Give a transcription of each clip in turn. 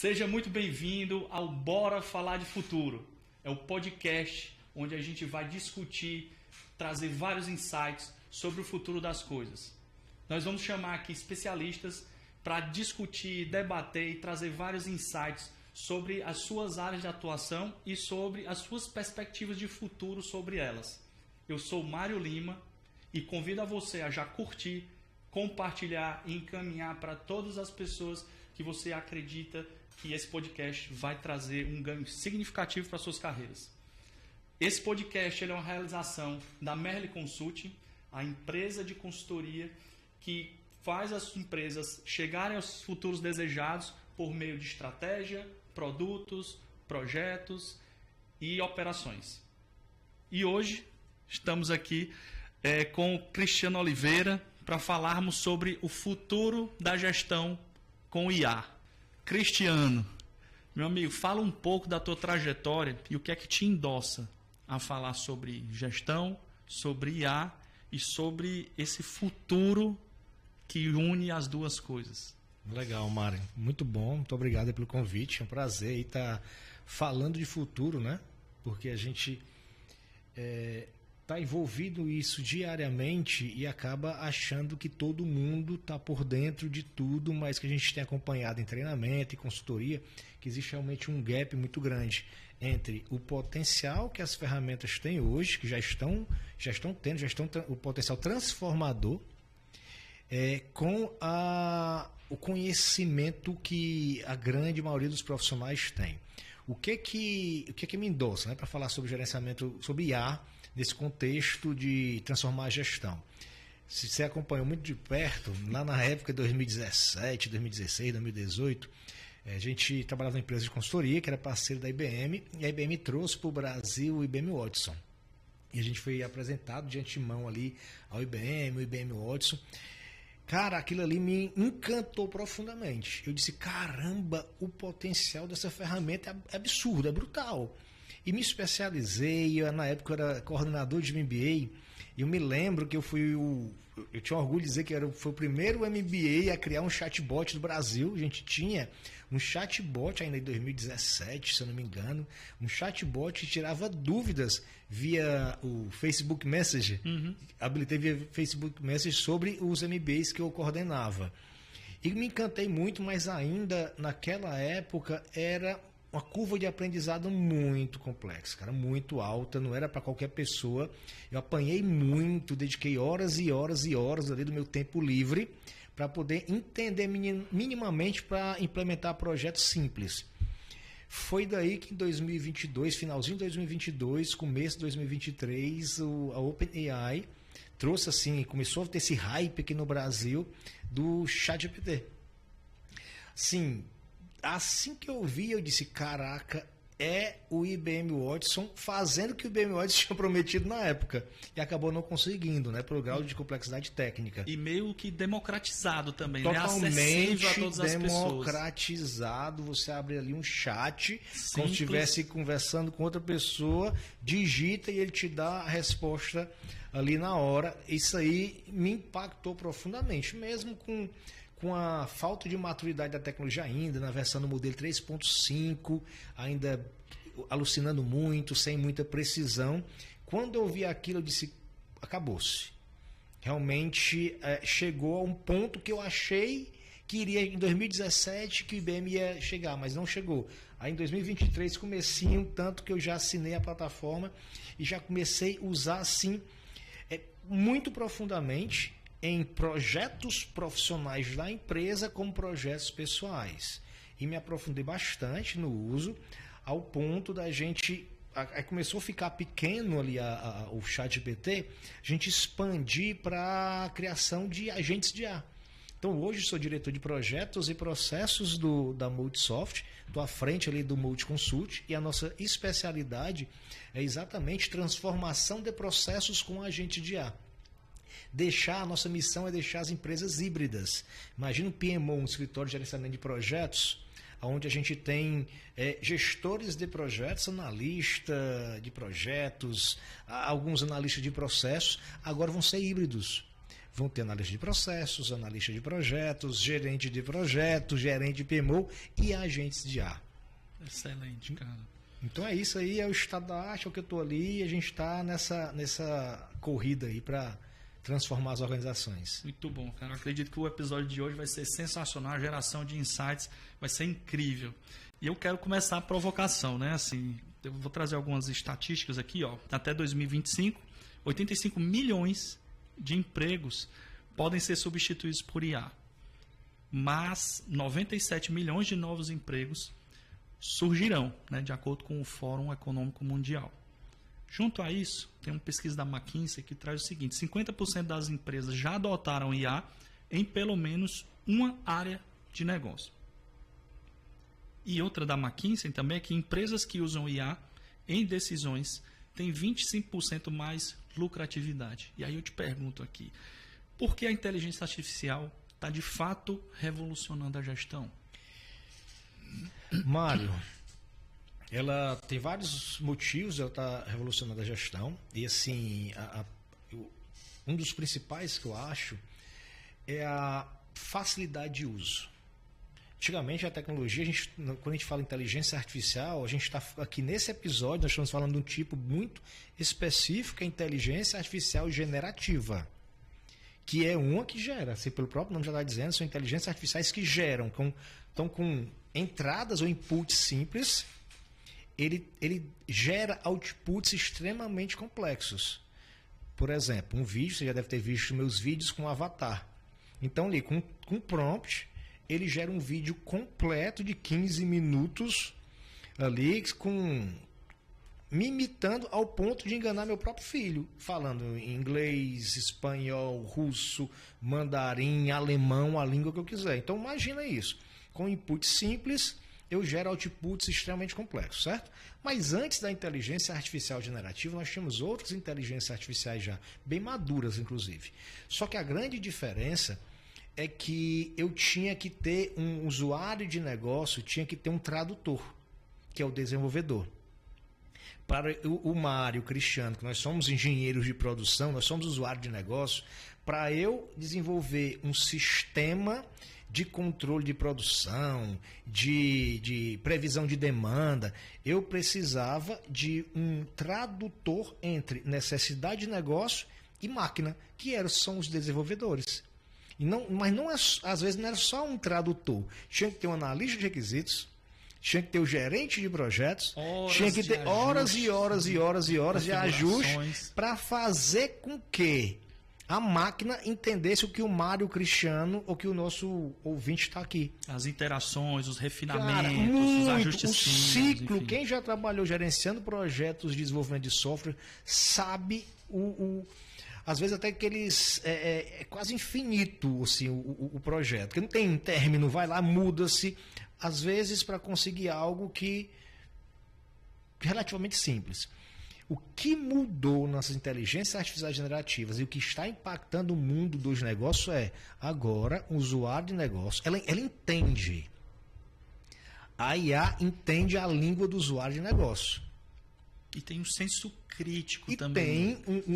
Seja muito bem-vindo ao Bora Falar de Futuro. É o podcast onde a gente vai discutir, trazer vários insights sobre o futuro das coisas. Nós vamos chamar aqui especialistas para discutir, debater e trazer vários insights sobre as suas áreas de atuação e sobre as suas perspectivas de futuro sobre elas. Eu sou Mário Lima e convido a você a já curtir, compartilhar e encaminhar para todas as pessoas que você acredita que esse podcast vai trazer um ganho significativo para suas carreiras. Esse podcast é uma realização da Merli Consulting, a empresa de consultoria que faz as empresas chegarem aos futuros desejados por meio de estratégia, produtos, projetos e operações. E hoje estamos aqui com o Cristiano Oliveira para falarmos sobre o futuro da gestão com IA. Cristiano, meu amigo, fala um pouco da tua trajetória e o que é que te endossa a falar sobre gestão, sobre IA e sobre esse futuro que une as duas coisas. Legal, Mário. Muito bom. Muito obrigado pelo convite. É um prazer estar falando de futuro, né? Porque a gente está envolvido isso diariamente e acaba achando que todo mundo está por dentro de tudo, mas que a gente tem acompanhado em treinamento e consultoria, que existe realmente um gap muito grande entre o potencial que as ferramentas têm hoje, que já estão tendo o potencial transformador, com o conhecimento que a grande maioria dos profissionais tem. O que me endossa, né, para falar sobre gerenciamento, sobre IA, nesse contexto de transformar a gestão? Se você acompanhou muito de perto, lá na época de 2017, 2016, 2018, a gente trabalhava numa empresa de consultoria que era parceiro da IBM, e a IBM trouxe para o Brasil o IBM Watson. E a gente foi apresentado de antemão ali ao IBM, o IBM Watson. Cara, aquilo ali me encantou profundamente. Eu disse, caramba, o potencial dessa ferramenta é absurdo, é brutal. E me especializei, na época eu era coordenador de MBA, e eu me lembro que eu tinha orgulho de dizer que foi o primeiro MBA a criar um chatbot do Brasil. A gente tinha um chatbot ainda em 2017, se eu não me engano, um chatbot que tirava dúvidas via o Facebook Messenger, habilitei via Facebook Messenger sobre os MBAs que eu coordenava. E me encantei muito, mas ainda naquela época era uma curva de aprendizado muito complexa, cara, muito alta, não era para qualquer pessoa. Eu apanhei muito, dediquei horas e horas e horas ali do meu tempo livre para poder entender minimamente para implementar projetos simples. Foi daí que em 2022, finalzinho de 2022, começo de 2023, a OpenAI trouxe assim, começou a ter esse hype aqui no Brasil do ChatGPT. Sim, assim que eu vi, eu disse, caraca, é o IBM Watson fazendo o que o IBM Watson tinha prometido na época. E acabou não conseguindo, né? Pelo grau de complexidade técnica. E meio que democratizado também, totalmente, né? Acessível a todas as pessoas. Democratizado. Você abre ali um chat, simples, como se estivesse conversando com outra pessoa, digita e ele te dá a resposta ali na hora. Isso aí me impactou profundamente, mesmo com a falta de maturidade da tecnologia ainda, na versão do modelo 3.5, ainda alucinando muito, sem muita precisão. Quando eu vi aquilo, eu disse, acabou-se. Realmente chegou a um ponto que eu achei que iria em 2017, que o IBM ia chegar, mas não chegou. Aí em 2023, comecinho, tanto que eu já assinei a plataforma e já comecei a usar assim, muito profundamente, em projetos profissionais da empresa como projetos pessoais. E me aprofundei bastante no uso, ao ponto da gente... Aí começou a ficar pequeno ali o ChatGPT, a gente expandir para a criação de agentes de IA. Então hoje sou diretor de projetos e processos da Multisoft, estou à frente ali do Multiconsult, e a nossa especialidade é exatamente transformação de processos com agente de IA. A nossa missão é deixar as empresas híbridas. Imagina um PMO, um escritório de gerenciamento de projetos, onde a gente tem gestores de projetos, analista de projetos, alguns analistas de processos, agora vão ser híbridos. vão ter analista de processos, analista de projetos, gerente de projetos, gerente de PMO e agentes de IA. Excelente, cara. Então é isso aí, é o estado da arte, é o que eu estou ali, e a gente está nessa corrida aí para transformar as organizações. Muito bom, cara. Eu acredito que o episódio de hoje vai ser sensacional, a geração de insights vai ser incrível. E eu quero começar a provocação, né? Assim, eu vou trazer algumas estatísticas aqui, ó. Até 2025, 85 milhões de empregos podem ser substituídos por IA. Mas 97 milhões de novos empregos surgirão, né, de acordo com o Fórum Econômico Mundial. Junto a isso, tem uma pesquisa da McKinsey que traz o seguinte: 50% das empresas já adotaram IA em pelo menos uma área de negócio. E outra da McKinsey também é que empresas que usam IA em decisões têm 25% mais lucratividade. E aí eu te pergunto aqui, por que a inteligência artificial está de fato revolucionando a gestão? Mário, ela tem vários motivos, ela está revolucionando a gestão. E assim, um dos principais que eu acho é a facilidade de uso. Antigamente a tecnologia, quando a gente fala em inteligência artificial, a gente está aqui nesse episódio, nós estamos falando de um tipo muito específico, a inteligência artificial generativa, que é uma que gera, assim, pelo próprio nome já está dizendo, são inteligências artificiais que geram, estão com entradas ou inputs simples, ele gera outputs extremamente complexos. Por exemplo, um vídeo, você já deve ter visto meus vídeos com avatar. Então, ali, com prompt, ele gera um vídeo completo de 15 minutos, ali, me imitando ao ponto de enganar meu próprio filho, falando em inglês, espanhol, russo, mandarim, alemão, a língua que eu quiser. Então, imagina isso. Com input simples, eu gero outputs extremamente complexos, certo? Mas antes da inteligência artificial generativa, nós tínhamos outras inteligências artificiais já, bem maduras, inclusive. Só que a grande diferença é que eu tinha que ter um usuário de negócio, tinha que ter um tradutor, que é o desenvolvedor. Para o Mário, o Cristiano, que nós somos engenheiros de produção, nós somos usuários de negócio, para eu desenvolver um sistema de controle de produção, de previsão de demanda, eu precisava de um tradutor entre necessidade de negócio e máquina, que são os desenvolvedores. Mas às vezes não era só um tradutor, tinha que ter um analista de requisitos, tinha que ter o gerente de projetos, tinha que ter horas e horas e horas e horas de ajuste para fazer com que a máquina entendesse o que o Mário, o Cristiano ou que o nosso ouvinte está aqui. As interações, os refinamentos, os ajustes. O ciclo, enfim. Quem já trabalhou gerenciando projetos de desenvolvimento de software sabe às vezes até que eles é quase infinito assim, o projeto, que não tem término, vai lá, muda-se, às vezes para conseguir algo que relativamente simples. O que mudou nas inteligências artificiais generativas e o que está impactando o mundo dos negócios agora o usuário de negócio, ela entende. A IA entende a língua do usuário de negócio. E tem um senso crítico e também. Tem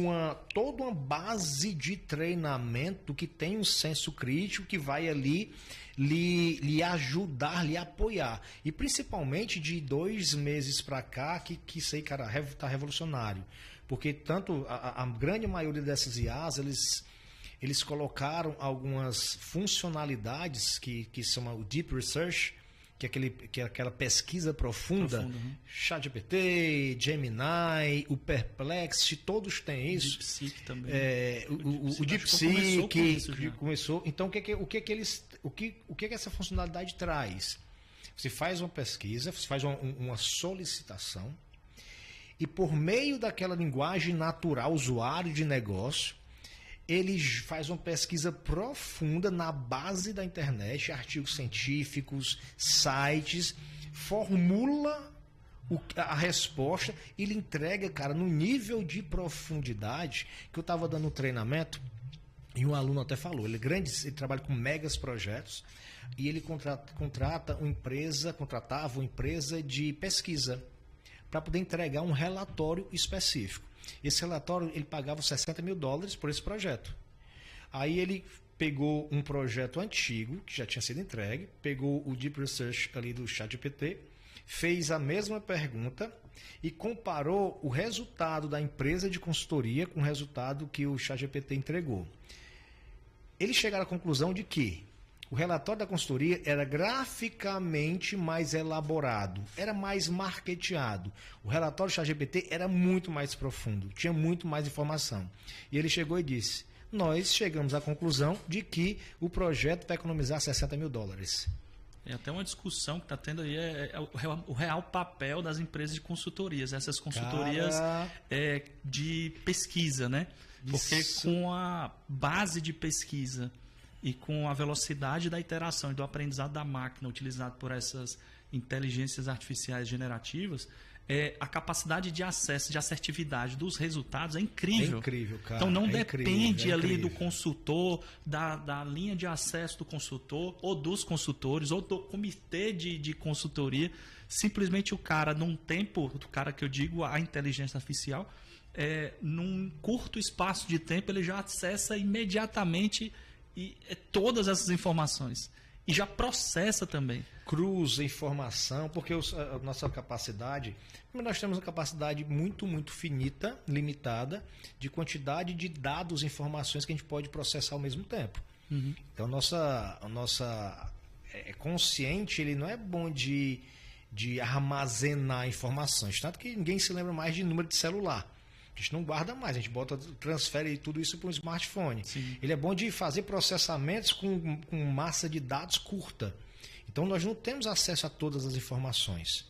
toda uma base de treinamento que tem um senso crítico que vai ali lhe ajudar, lhe apoiar. E principalmente de 2 meses para cá, que isso aí, cara, está revolucionário. Porque tanto a grande maioria dessas IAs, eles colocaram algumas funcionalidades que são o Deep Research, que é aquela pesquisa profunda, ChatGPT, Gemini, o Perplexity, todos têm isso. O DeepSeek também. O DeepSeek começou. Então, o que essa funcionalidade traz? Você faz uma pesquisa, você faz uma solicitação, e por meio daquela linguagem natural, usuário de negócio, ele faz uma pesquisa profunda na base da internet, artigos científicos, sites, formula a resposta e ele entrega, cara, no nível de profundidade que eu estava dando um treinamento e um aluno até falou, ele trabalha com megas projetos e ele contratava uma empresa de pesquisa para poder entregar um relatório específico. Esse relatório, ele pagava $60 mil por esse projeto. Aí ele pegou um projeto antigo, que já tinha sido entregue, pegou o Deep Research ali do ChatGPT, fez a mesma pergunta e comparou o resultado da empresa de consultoria com o resultado que o ChatGPT entregou. Eles chegaram à conclusão de que o relatório da consultoria era graficamente mais elaborado, era mais marketeado. O relatório do ChatGPT era muito mais profundo, tinha muito mais informação. E ele chegou e disse: nós chegamos à conclusão de que o projeto vai economizar $60 mil. É até uma discussão que está tendo aí, o real papel das empresas de consultorias, essas consultorias de pesquisa, né? Porque Isso. com a base de pesquisa e com a velocidade da interação e do aprendizado da máquina utilizado por essas inteligências artificiais generativas, a capacidade de acesso, de assertividade dos resultados é incrível. É incrível, cara. Então não é depende incrível, ali incrível. do consultor, da linha de acesso do consultor, ou dos consultores, ou do comitê de consultoria. Simplesmente o cara, num tempo, o cara que eu digo, a inteligência artificial, num curto espaço de tempo, ele já acessa imediatamente todas essas informações. E já processa também. Cruza informação, porque a nossa capacidade, nós temos uma capacidade muito, muito finita, limitada, de quantidade de dados, informações que a gente pode processar ao mesmo tempo. Uhum. Então, a nossa consciente, ele não é bom de armazenar informações, tanto que ninguém se lembra mais de número de celular. A gente não guarda mais, a gente transfere tudo isso para um smartphone. Sim. Ele é bom de fazer processamentos com massa de dados curta. Então nós não temos acesso a todas as informações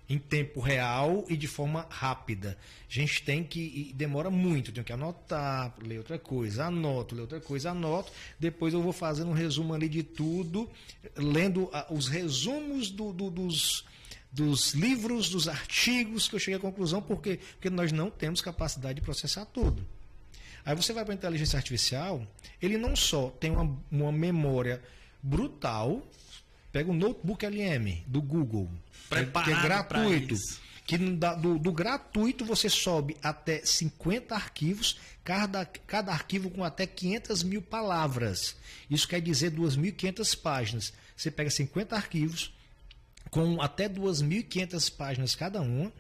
em tempo real e de forma rápida. A gente tem que, e demora muito, tenho que anotar, ler outra coisa, anoto, ler outra coisa, anoto. Depois eu vou fazendo um resumo ali de tudo, lendo os resumos dos livros, dos artigos, que eu cheguei à conclusão, porque nós não temos capacidade de processar tudo. Aí você vai para a inteligência artificial, ele não só tem uma memória brutal, pega o notebook LM do Google, que é gratuito, que do gratuito você sobe até 50 arquivos, cada arquivo com até 500 mil palavras. Isso quer dizer 2.500 páginas. Você pega 50 arquivos, com até 2.500 páginas cada uma,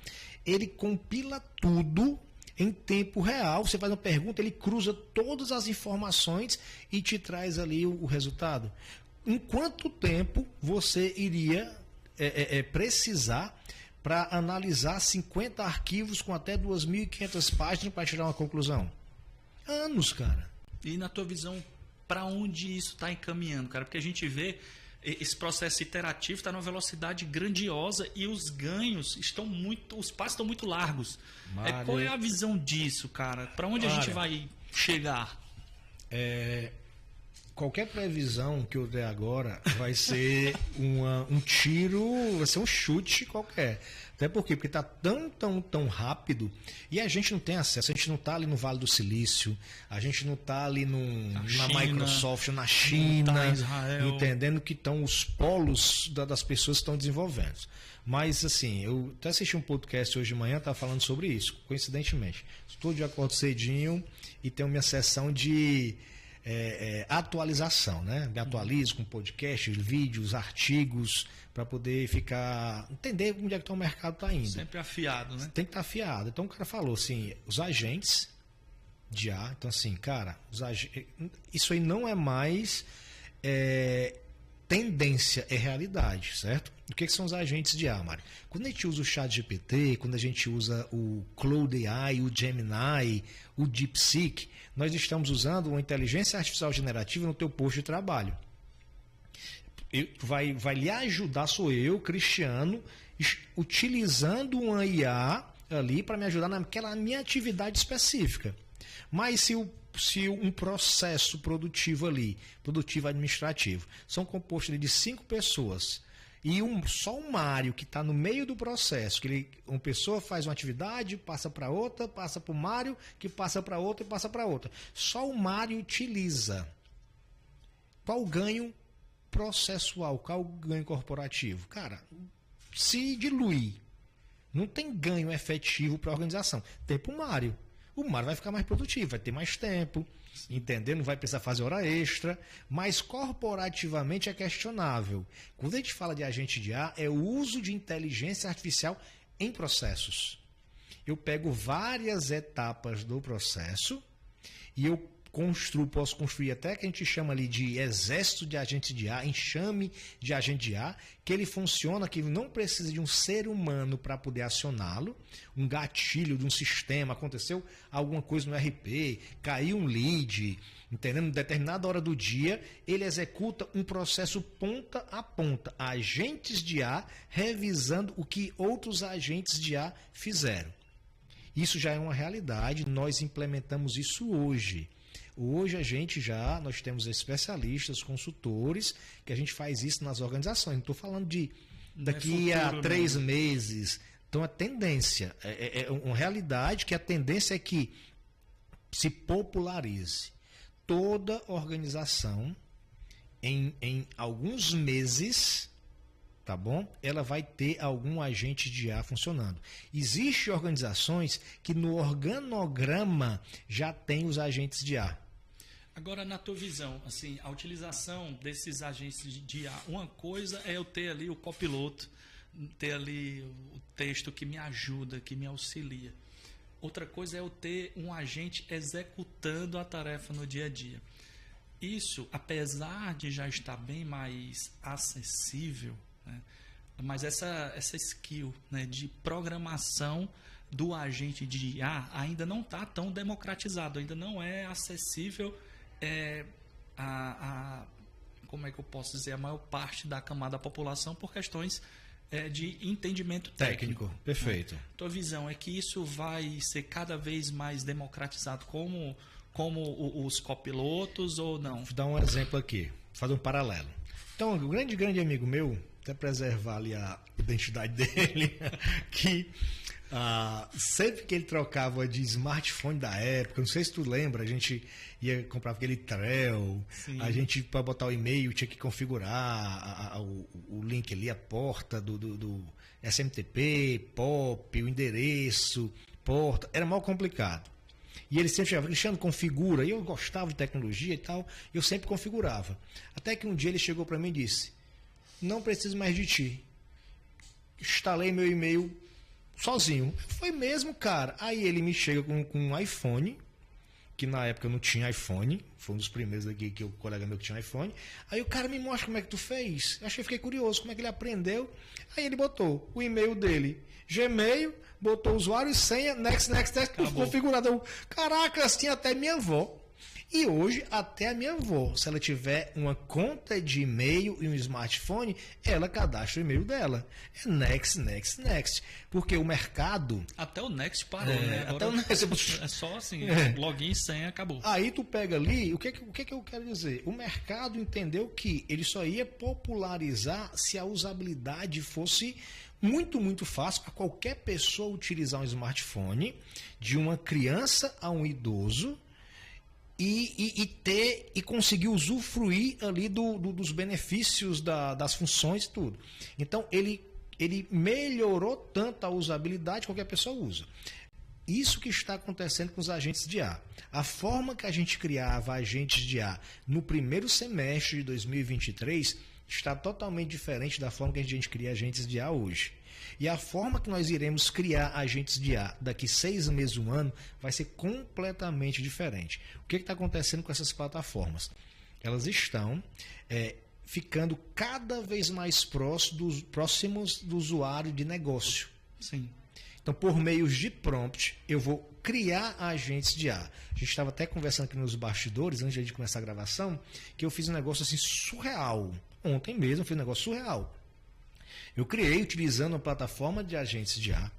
ele compila tudo em tempo real. Você faz uma pergunta, ele cruza todas as informações e te traz ali o resultado. Em quanto tempo você iria precisar para analisar 50 arquivos com até 2.500 páginas para tirar uma conclusão? Anos, cara. E na tua visão, para onde isso está encaminhando, cara? Porque a gente vê esse processo iterativo está numa velocidade grandiosa e os ganhos os passos estão muito largos. Qual é a visão disso, cara? Para onde a gente vai chegar? Qualquer previsão que eu der agora vai ser um tiro, vai ser um chute qualquer. Até porque está tão rápido e a gente não tem acesso, a gente não está ali no Vale do Silício, a gente não está ali na Microsoft, na China, tá em Israel, entendendo que estão os polos das pessoas que estão desenvolvendo. Mas assim, eu até assisti um podcast hoje de manhã, estava falando sobre isso, coincidentemente. Estou de acordo cedinho e tenho minha sessão de atualização, né? Me atualizo com podcasts, vídeos, artigos, para poder entender onde é que o mercado está indo. Sempre afiado, né? Tem que estar afiado. Então o cara falou assim, os agentes de IA, então assim, cara, isso aí não é mais tendência, é realidade, certo? O que são os agentes de IA, Mário? Quando a gente usa o ChatGPT, quando a gente usa o Claude AI, o Gemini, o DeepSeek, nós estamos usando uma inteligência artificial generativa no teu posto de trabalho. Vai lhe ajudar, sou eu, Cristiano, utilizando uma IA ali para me ajudar naquela minha atividade específica. Mas se um processo produtivo ali, produtivo administrativo, são compostos de 5 pessoas e só o Mário que está no meio do processo, uma pessoa faz uma atividade, passa para outra, passa para o Mário, que passa para outra e passa para outra. Só o Mário utiliza. Qual o ganho processual? Qual o ganho corporativo? Cara, se dilui. Não tem ganho efetivo para a organização. Tem para o Mário. o Mário vai ficar mais produtivo, vai ter mais tempo, entendeu? Não vai precisar fazer hora extra, mas corporativamente é questionável. Quando a gente fala de agente de IA, é o uso de inteligência artificial em processos. Eu pego várias etapas do processo e eu posso construir até que a gente chama ali de exército de agente de IA, enxame de agente de IA, que ele funciona, que não precisa de um ser humano para poder acioná-lo, um gatilho de um sistema, aconteceu alguma coisa no RP, caiu um lead, entendendo? Em determinada hora do dia, ele executa um processo ponta a ponta, agentes de IA revisando o que outros agentes de IA fizeram. Isso já é uma realidade, nós implementamos isso hoje. Hoje nós temos especialistas, consultores, que a gente faz isso nas organizações. Não estou falando de daqui a 3 meses. Então a tendência, é uma realidade que a tendência é que se popularize. Toda organização, em alguns meses, tá bom? Ela vai ter algum agente de IA funcionando. Existem organizações que no organograma já tem os agentes de IA. Agora, na tua visão, assim, a utilização desses agentes de IA, uma coisa é eu ter ali o copiloto, ter ali o texto que me ajuda, que me auxilia. Outra coisa é eu ter um agente executando a tarefa no dia a dia. Isso, apesar de já estar bem mais acessível, né, mas essa skill, né, de programação do agente de IA ainda não está tão democratizado, ainda não é acessível como é que eu posso dizer, a maior parte da camada da população por questões de entendimento técnico. Perfeito. Né? Tua visão é que isso vai ser cada vez mais democratizado como os copilotos ou não? Vou dar um exemplo aqui, fazer um paralelo. Então, um grande amigo meu, até preservar ali a identidade dele, que sempre que ele trocava de smartphone da época, não sei se tu lembra, a gente ia comprar aquele Trell, a gente para botar o e-mail tinha que configurar o link ali, a porta do SMTP, POP, o endereço, porta, era mal complicado. E ele sempre chamava, Cristiano, configura, e eu gostava de tecnologia e tal, eu sempre configurava. Até que um dia ele chegou para mim e disse, não preciso mais de ti. Instalei meu e-mail sozinho. Foi mesmo, cara. Aí ele me chega com um iPhone, que na época eu não tinha iPhone, foi um dos primeiros aqui que o colega meu que tinha iPhone. Aí o cara me mostra como é que tu fez. Eu fiquei curioso, como é que ele aprendeu. Aí ele botou o e-mail dele, Gmail, botou usuário e senha, next, configurado. Eu, caraca, assim até minha avó. E hoje, até a minha avó, se ela tiver uma conta de e-mail e um smartphone, ela cadastra o e-mail dela. É next. Porque o mercado... Até o next parou, né? Agora até o next... É só assim, login, senha, acabou. Aí tu pega ali, o que eu quero dizer? O mercado entendeu que ele só ia popularizar se a usabilidade fosse muito, muito fácil para qualquer pessoa utilizar um smartphone, de uma criança a um idoso, e conseguir usufruir ali dos benefícios das funções e tudo. Então, ele melhorou tanto a usabilidade que qualquer pessoa usa. Isso que está acontecendo com os agentes de IA. A forma que a gente criava agentes de IA no primeiro semestre de 2023 está totalmente diferente da forma que a gente cria agentes de IA hoje. E a forma que nós iremos criar agentes de IA daqui 6 meses, 1 ano, vai ser completamente diferente. O que está acontecendo com essas plataformas? Elas estão ficando cada vez mais próximos do usuário de negócio. Sim. Então, por meios de prompt, eu vou criar agentes de IA. A gente estava até conversando aqui nos bastidores, antes de começar a gravação, que eu fiz um negócio assim surreal. Ontem mesmo eu fiz um negócio surreal. Eu criei, utilizando uma plataforma de agentes de IA,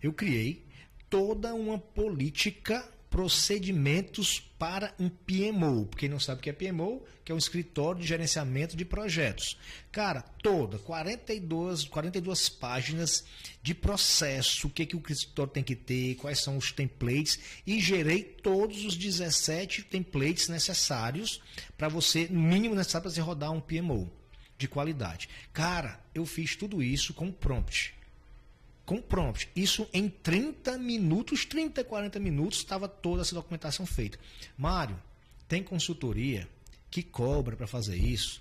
eu criei toda uma política, procedimentos para um PMO. Quem não sabe o que é PMO, que é um escritório de gerenciamento de projetos. Cara, 42 páginas de processo, o que o escritório tem que ter, quais são os templates, e gerei todos os 17 templates necessários para você, no mínimo necessário para você rodar um PMO de qualidade. Cara, eu fiz tudo isso com prompt. com prompt. Isso em 30 minutos, 30, 40 minutos, estava toda essa documentação feita. Mário, tem consultoria que cobra para fazer isso,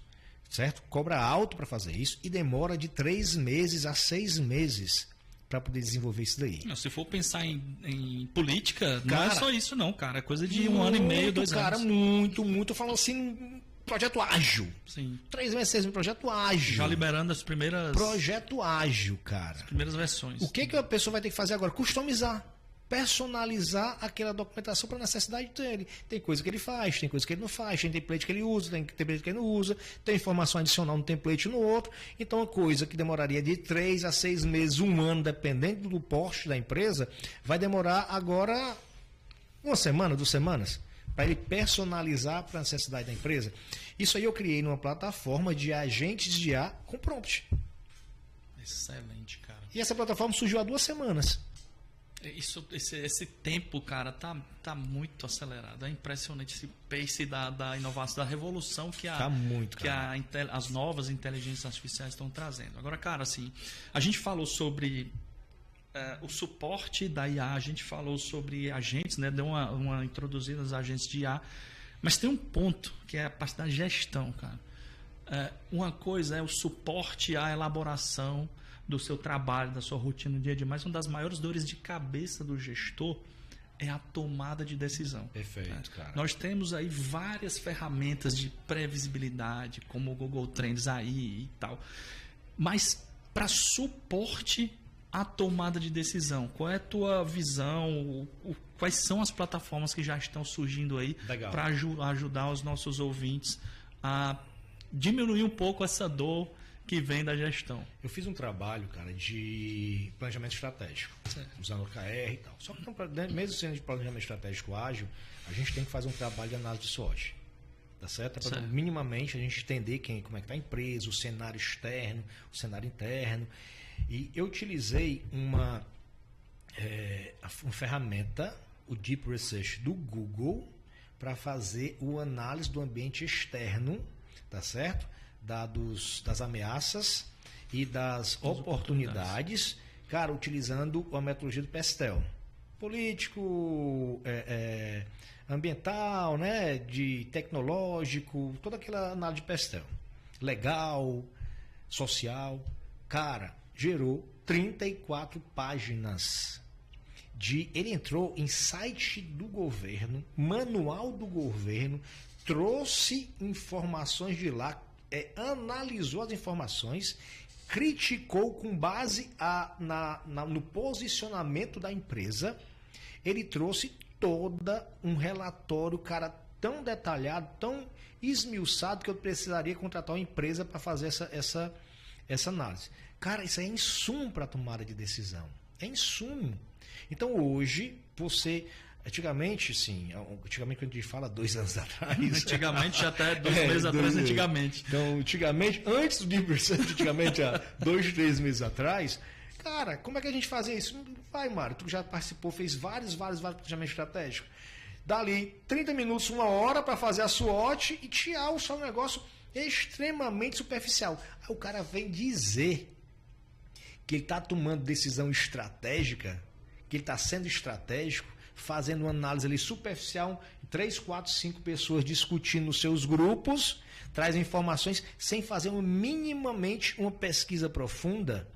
certo? Cobra alto para fazer isso e demora de 3 meses a 6 meses para poder desenvolver isso daí. Não, se for pensar em política, cara, não é só isso não, cara. É coisa de 1 ano e meio, 2 anos. Cara, muito. Eu falo assim, projeto ágil. Sim. 3 meses, 6 meses, projeto ágil. Já liberando as primeiras... Projeto ágil, cara. As primeiras versões. O que a pessoa vai ter que fazer agora? Customizar. Personalizar aquela documentação para a necessidade dele. Tem coisa que ele faz, tem coisa que ele não faz, tem template que ele usa, tem template que ele não usa, tem informação adicional no template e no outro. Então, uma coisa que demoraria de 3 a 6 meses, 1 ano, dependendo do porte da empresa, vai demorar agora 1 semana, 2 semanas, para ele personalizar para a necessidade da empresa. Isso aí eu criei numa plataforma de agentes de IA com prompt. Excelente, cara. E essa plataforma surgiu há 2 semanas. Esse tempo, cara, tá muito acelerado. É impressionante esse pace da inovação, da revolução que, tá muito, que as novas inteligências artificiais estão trazendo. Agora, cara, assim, a gente falou sobre o suporte da IA, a gente falou sobre agentes, né? Deu uma introduzida nos agentes de IA, mas tem um ponto que é a parte da gestão, cara. Uma coisa é o suporte à elaboração do seu trabalho, da sua rotina no dia a dia, mas uma das maiores dores de cabeça do gestor é a tomada de decisão. Perfeito, cara. Nós temos aí várias ferramentas de previsibilidade, como o Google Trends aí e tal, mas para suporte à tomada de decisão, qual é a tua visão? Quais são as plataformas que já estão surgindo aí para ajudar os nossos ouvintes a diminuir um pouco essa dor que vem da gestão? Eu fiz um trabalho, cara, de planejamento estratégico, certo, usando o OKR e tal. Só que mesmo sendo de planejamento estratégico ágil, a gente tem que fazer um trabalho de análise de SWOT. Tá certo? Para minimamente a gente entender como é que está a empresa, o cenário externo, o cenário interno. E eu utilizei uma ferramenta, o Deep Research do Google, para fazer o análise do ambiente externo, tá certo? Das ameaças e das oportunidades, cara, utilizando a metodologia do PESTEL. Político, ambiental, né, de tecnológico, toda aquela análise de PESTEL. Legal, social. Cara, gerou 34 páginas. Ele entrou em site do governo, manual do governo, trouxe informações de lá, analisou as informações, criticou com base no posicionamento da empresa. Ele trouxe todo um relatório, cara, tão detalhado, tão esmiuçado, que eu precisaria contratar uma empresa para fazer essa análise. Cara, isso é insumo para a tomada de decisão. É insumo. Então hoje, antigamente, sim. Antigamente, quando a gente fala 2 anos atrás. Antigamente, já até 2 meses atrás, antigamente. Então, antigamente, antes do Deep Research, antigamente, há 2, 3 meses atrás, cara, como é que a gente fazia isso? Vai, Mário, tu já participou, fez vários planejamentos estratégicos. Dali, 30 minutos, 1 hora para fazer a SWOT e tirar o seu negócio extremamente superficial. Aí o cara vem dizer que ele está tomando decisão estratégica, que ele está sendo estratégico, fazendo uma análise ali superficial, 3, 4, 5 pessoas discutindo nos seus grupos, traz informações sem fazer minimamente uma pesquisa profunda.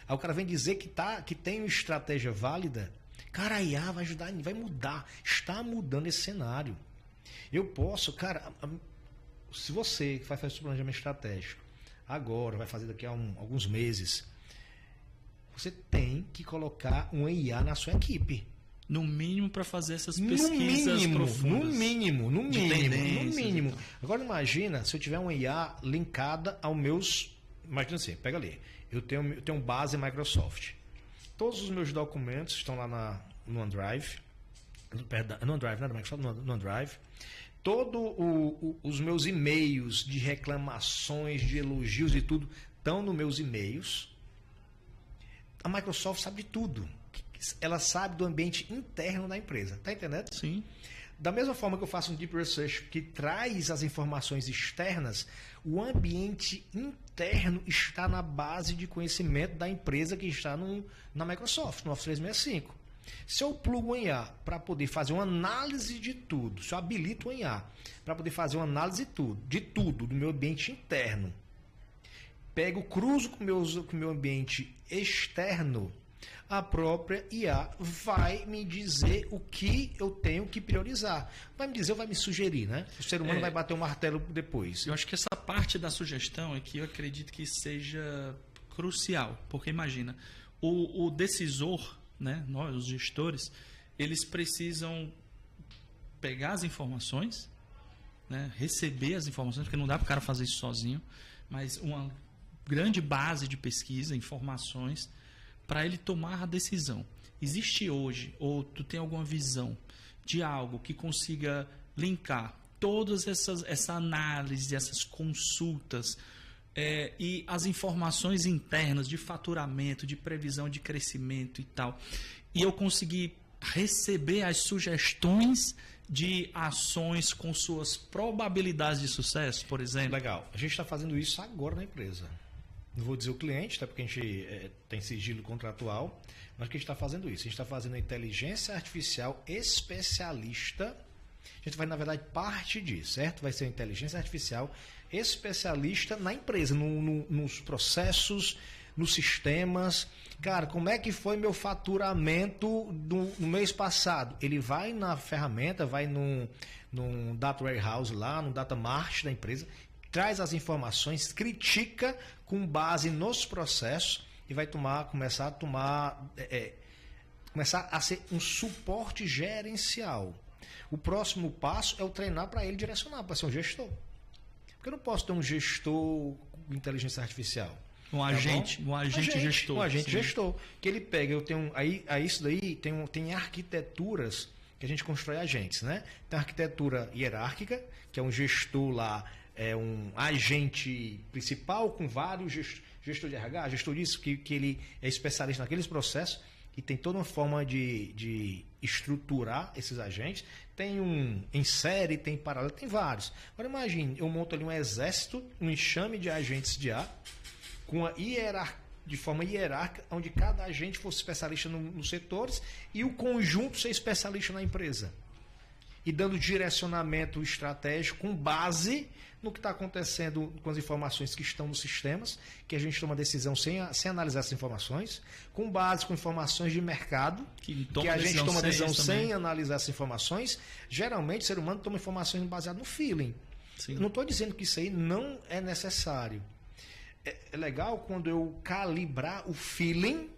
Aí o cara vem dizer que tem uma estratégia válida. Cara, a IA vai ajudar, vai mudar, está mudando esse cenário. Eu posso, cara, se você vai fazer o planejamento estratégico agora, vai fazer daqui a alguns meses, você tem que colocar uma IA na sua equipe. No mínimo para fazer essas pesquisas profundas. No mínimo. Agora imagina se eu tiver uma IA linkada aos meus... Imagina assim, pega ali. Eu tenho base Microsoft. Todos os meus documentos estão lá no OneDrive. No OneDrive, não é da Microsoft, no OneDrive. Todos os meus e-mails de reclamações, de elogios e tudo estão nos meus e-mails. A Microsoft sabe de tudo. Ela sabe do ambiente interno da empresa. Tá entendendo? Sim. Da mesma forma que eu faço um Deep Research que traz as informações externas, o ambiente interno externo está na base de conhecimento da empresa que está na Microsoft, no Office 365. Se eu plugo um IA para poder fazer uma análise de tudo, se eu habilito um IA para poder fazer uma análise de tudo do meu ambiente interno, cruzo com o meu ambiente externo, a própria IA vai me dizer o que eu tenho que priorizar. Vai me dizer ou vai me sugerir, né? O ser humano vai bater o martelo depois. Eu acho que essa parte da sugestão é que eu acredito que seja crucial, porque imagina, o decisor, né, nós, os gestores, eles precisam pegar as informações, né, receber as informações, porque não dá para o cara fazer isso sozinho, mas uma grande base de pesquisa, informações, para ele tomar a decisão. Existe hoje, ou tu tem alguma visão de algo que consiga linkar todas essa análise, essas consultas e as informações internas de faturamento, de previsão de crescimento e tal, e eu conseguir receber as sugestões de ações com suas probabilidades de sucesso, por exemplo? Legal. A gente está fazendo isso agora na empresa. Não vou dizer o cliente, até porque a gente tem sigilo contratual, mas que a gente está fazendo isso. A gente está fazendo inteligência artificial especialista. A gente vai, na verdade, parte disso, certo? Vai ser uma inteligência artificial especialista na empresa, nos processos, nos sistemas. Cara, como é que foi meu faturamento no mês passado? Ele vai na ferramenta, vai num data warehouse lá, no data mart da empresa, traz as informações, critica com base nos processos e vai começar a ser um suporte gerencial. O próximo passo é o treinar para ele direcionar, para ser um gestor. Porque eu não posso ter um gestor com inteligência artificial. Um agente gestor. Um agente gestor. Que ele pega, eu tenho isso daí tem arquiteturas que a gente constrói agentes, né? Tem a arquitetura hierárquica, que é um gestor lá, é um agente principal com vários gestor de RH, gestor disso, que ele é especialista naqueles processos e tem toda uma forma de estruturar esses agentes. Tem em série, tem paralelo, tem vários. Agora imagine, eu monto ali um exército, um enxame de agentes de A, com a de forma hierárquica, onde cada agente fosse especialista nos setores e o conjunto ser especialista na empresa. E dando direcionamento estratégico com base no que está acontecendo com as informações que estão nos sistemas, que a gente toma decisão sem analisar essas informações, com base com informações de mercado, que a gente toma decisão sem analisar essas informações. Geralmente o ser humano toma informações baseadas no feeling. Sim. Eu não estou dizendo que isso aí não é necessário. É legal quando eu calibrar o feeling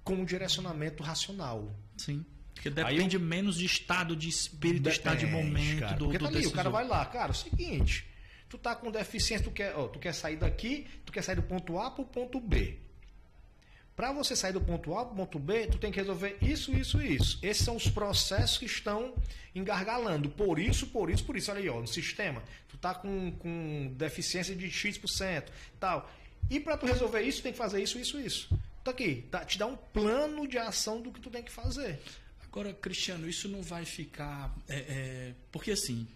com um direcionamento racional. Sim. Porque depende menos de estado de espírito, de estado de momento, cara, do decisor. O cara vai lá, cara, é o seguinte, tu tá com deficiência, tu quer sair daqui, tu quer sair do ponto A para o ponto B. Para você sair do ponto A para o ponto B, tu tem que resolver isso, isso e isso. Esses são os processos que estão engargalando. Por isso. Olha aí, ó, no sistema, tu tá com deficiência de X%, tal. E para tu resolver isso, tu tem que fazer isso, isso e isso. Tá aqui, te dá um plano de ação do que tu tem que fazer. Agora, Cristiano, isso não vai ficar... porque assim,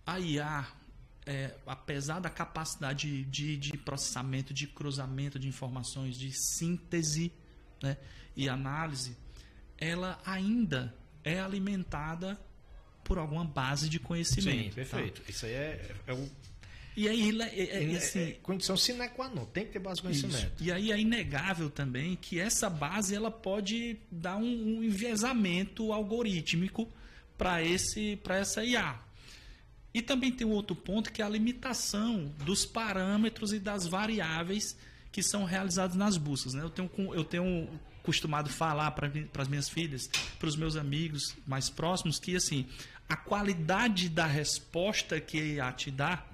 a IA, apesar da capacidade de processamento, de cruzamento de informações, de síntese, né, e análise, ela ainda é alimentada por alguma base de conhecimento. Sim, perfeito. Tá? Isso aí é o... E aí, assim, condição sine qua non, tem que ter base de conhecimento. Isso. E aí é inegável também que essa base ela pode dar um enviesamento algorítmico para essa IA. E também tem um outro ponto que é a limitação dos parâmetros e das variáveis que são realizados nas buscas, né? Eu tenho costumado falar para as minhas filhas, para os meus amigos mais próximos, que assim, a qualidade da resposta que a IA te dá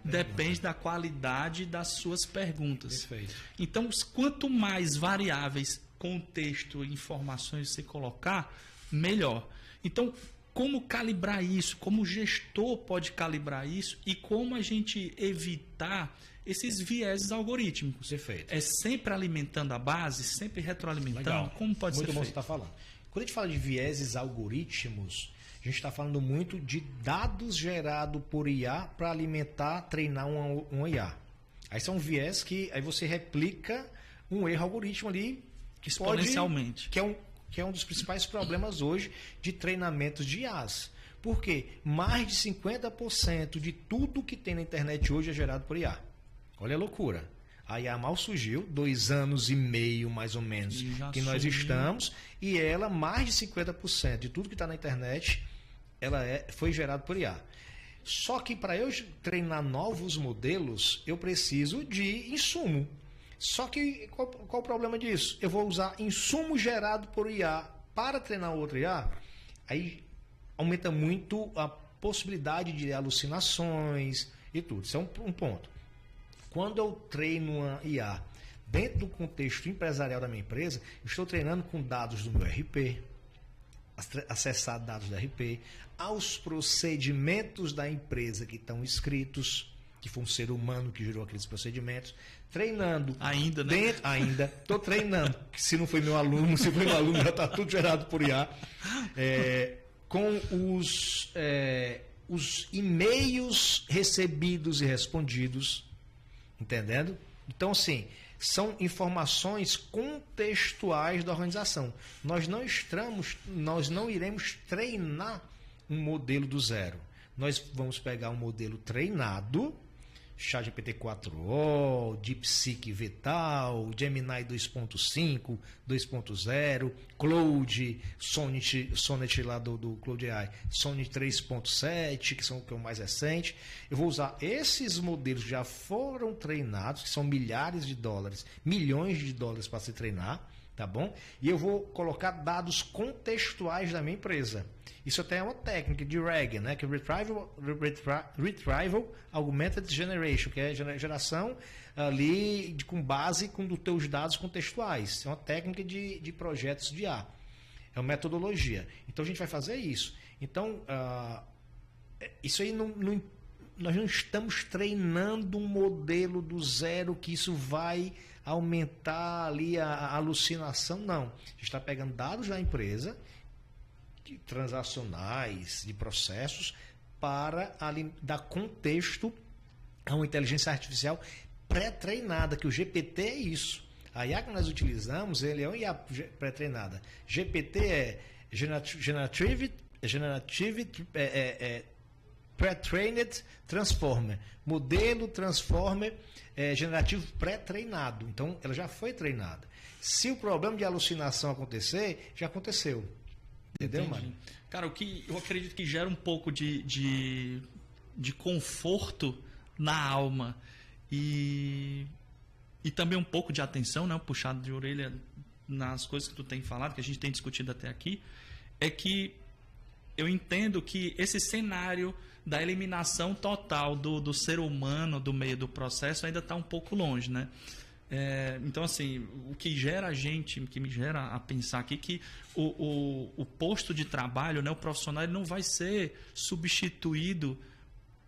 depende da qualidade das suas perguntas. Perfeito. Então, quanto mais variáveis, contexto e informações você colocar, melhor. Então, como calibrar isso? Como o gestor pode calibrar isso? E como a gente evitar esses vieses algorítmicos? Perfeito. É sempre alimentando a base, sempre retroalimentando? Legal. Como pode ser feito? Muito bom você estar falando. Quando a gente fala de vieses algorítmicos, a gente está falando muito de dados gerados por IA para alimentar, treinar uma IA. Aí são viés que aí você replica um erro algoritmo ali exponencialmente. Que é um dos principais problemas hoje de treinamentos de IAs. Por quê? Mais de 50% de tudo que tem na internet hoje é gerado por IA. Olha a loucura. A IA mal surgiu, 2 anos e meio mais ou menos que nós estamos, e ela, mais de 50% de tudo que está na internet, foi gerado por IA. Só que para eu treinar novos modelos, eu preciso de insumo. Só que qual o problema disso? Eu vou usar insumo gerado por IA para treinar outro IA, aí aumenta muito a possibilidade de alucinações e tudo. Isso é um ponto. Quando eu treino uma IA dentro do contexto empresarial da minha empresa, eu estou treinando com dados do meu RP, acessar dados do RP, aos procedimentos da empresa que estão escritos, que foi um ser humano que gerou aqueles procedimentos, treinando. Ainda, né? Ainda. Estou treinando. Se não foi meu aluno, se foi meu aluno, já está tudo gerado por IA. Com os e-mails recebidos e respondidos, entendendo? Então, assim, são informações contextuais da organização. Nós não iremos treinar um modelo do zero. Nós vamos pegar um modelo treinado, ChatGPT 4o, DeepSeek Vital, Gemini 2.5, 2.0, Claude, Sonnet lá do Claude AI, Sonnet 3.7, que é o mais recente. Eu vou usar esses modelos que já foram treinados, que são milhares de dólares, milhões de dólares para se treinar, tá bom? E eu vou colocar dados contextuais da minha empresa. Isso até é uma técnica de RAG, né? Que é Retrieval Augmented Generation, que é geração ali com base dos teus dados contextuais. É uma técnica de projetos de IA. É uma metodologia. Então a gente vai fazer isso. Então, isso aí nós não estamos treinando um modelo do zero que isso vai aumentar ali a alucinação, não. A gente está pegando dados da empresa, de transacionais, de processos, para dar contexto a uma inteligência artificial pré-treinada, que o GPT é isso. A IA que nós utilizamos, ele é uma IA pré-treinada. GPT é Generative Pre-Trained Transformer. Modelo Transformer generativo pré-treinado. Então, ela já foi treinada. Se o problema de alucinação acontecer, já aconteceu. Entendeu, Mário? Cara, o que eu acredito que gera um pouco de conforto na alma e também um pouco de atenção, né? Um puxado de orelha nas coisas que tu tem falado, que a gente tem discutido até aqui, é que eu entendo que esse cenário da eliminação total do ser humano do meio do processo ainda está um pouco longe, né? Então, assim, o que gera que me gera a pensar aqui que o posto de trabalho, né, o profissional, ele não vai ser substituído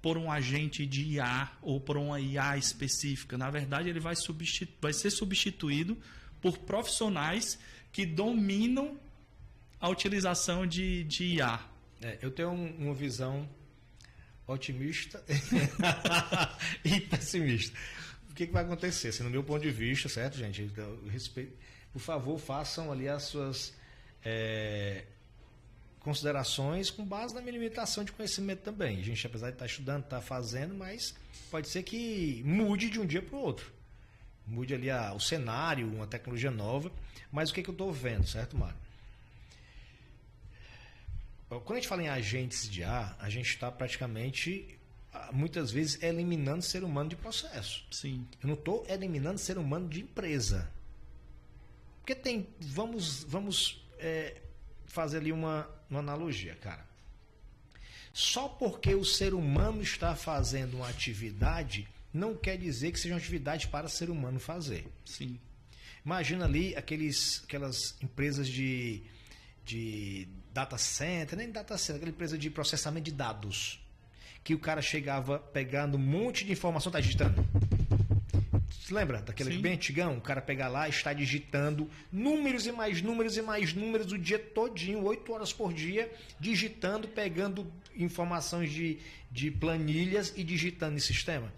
por um agente de IA ou por uma IA específica. Na verdade, ele vai ser substituído por profissionais que dominam a utilização de IA. Eu tenho uma visão otimista e pessimista. O que vai acontecer? Assim, no meu ponto de vista, certo, gente? Então, por favor, façam ali as suas considerações com base na minha limitação de conhecimento também. A gente, apesar de estar estudando, estar fazendo, mas pode ser que mude de um dia para o outro. Mude ali o cenário, uma tecnologia nova. Mas o que eu estou vendo, certo, Mário? Quando a gente fala em agentes de IA, a gente está praticamente, muitas vezes, eliminando ser humano de processo. Sim. Eu não estou eliminando ser humano de empresa. Porque vamos fazer ali uma analogia, cara. Só porque o ser humano está fazendo uma atividade, não quer dizer que seja uma atividade para ser humano fazer. Sim. Imagina ali aquelas empresas de data center, nem data center, aquela empresa de processamento de dados, que o cara chegava pegando um monte de informação, tá digitando. Você lembra daquele bem antigão? O cara pegar lá e está digitando números e mais números e mais números o dia todinho, 8 horas por dia, digitando, pegando informações de planilhas e digitando em sistema.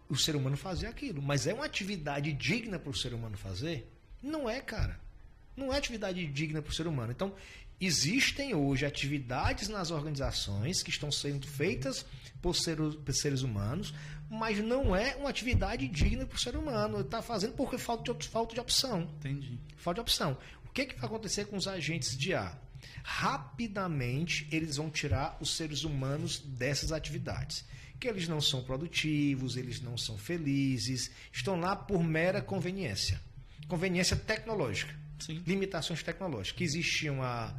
o ser humano fazer aquilo. Mas é uma atividade digna para o ser humano fazer? Não é, cara. Não é atividade digna para o ser humano. Então, existem hoje atividades nas organizações que estão sendo feitas por seres humanos, mas não é uma atividade digna para o ser humano. Ele está fazendo porque falta de opção. Entendi. Falta de opção. O que vai acontecer com os agentes de ar? Rapidamente, eles vão tirar os seres humanos dessas atividades. Que eles não são produtivos, eles não são felizes, estão lá por mera conveniência. Conveniência tecnológica. Sim. Limitações tecnológicas que existiam há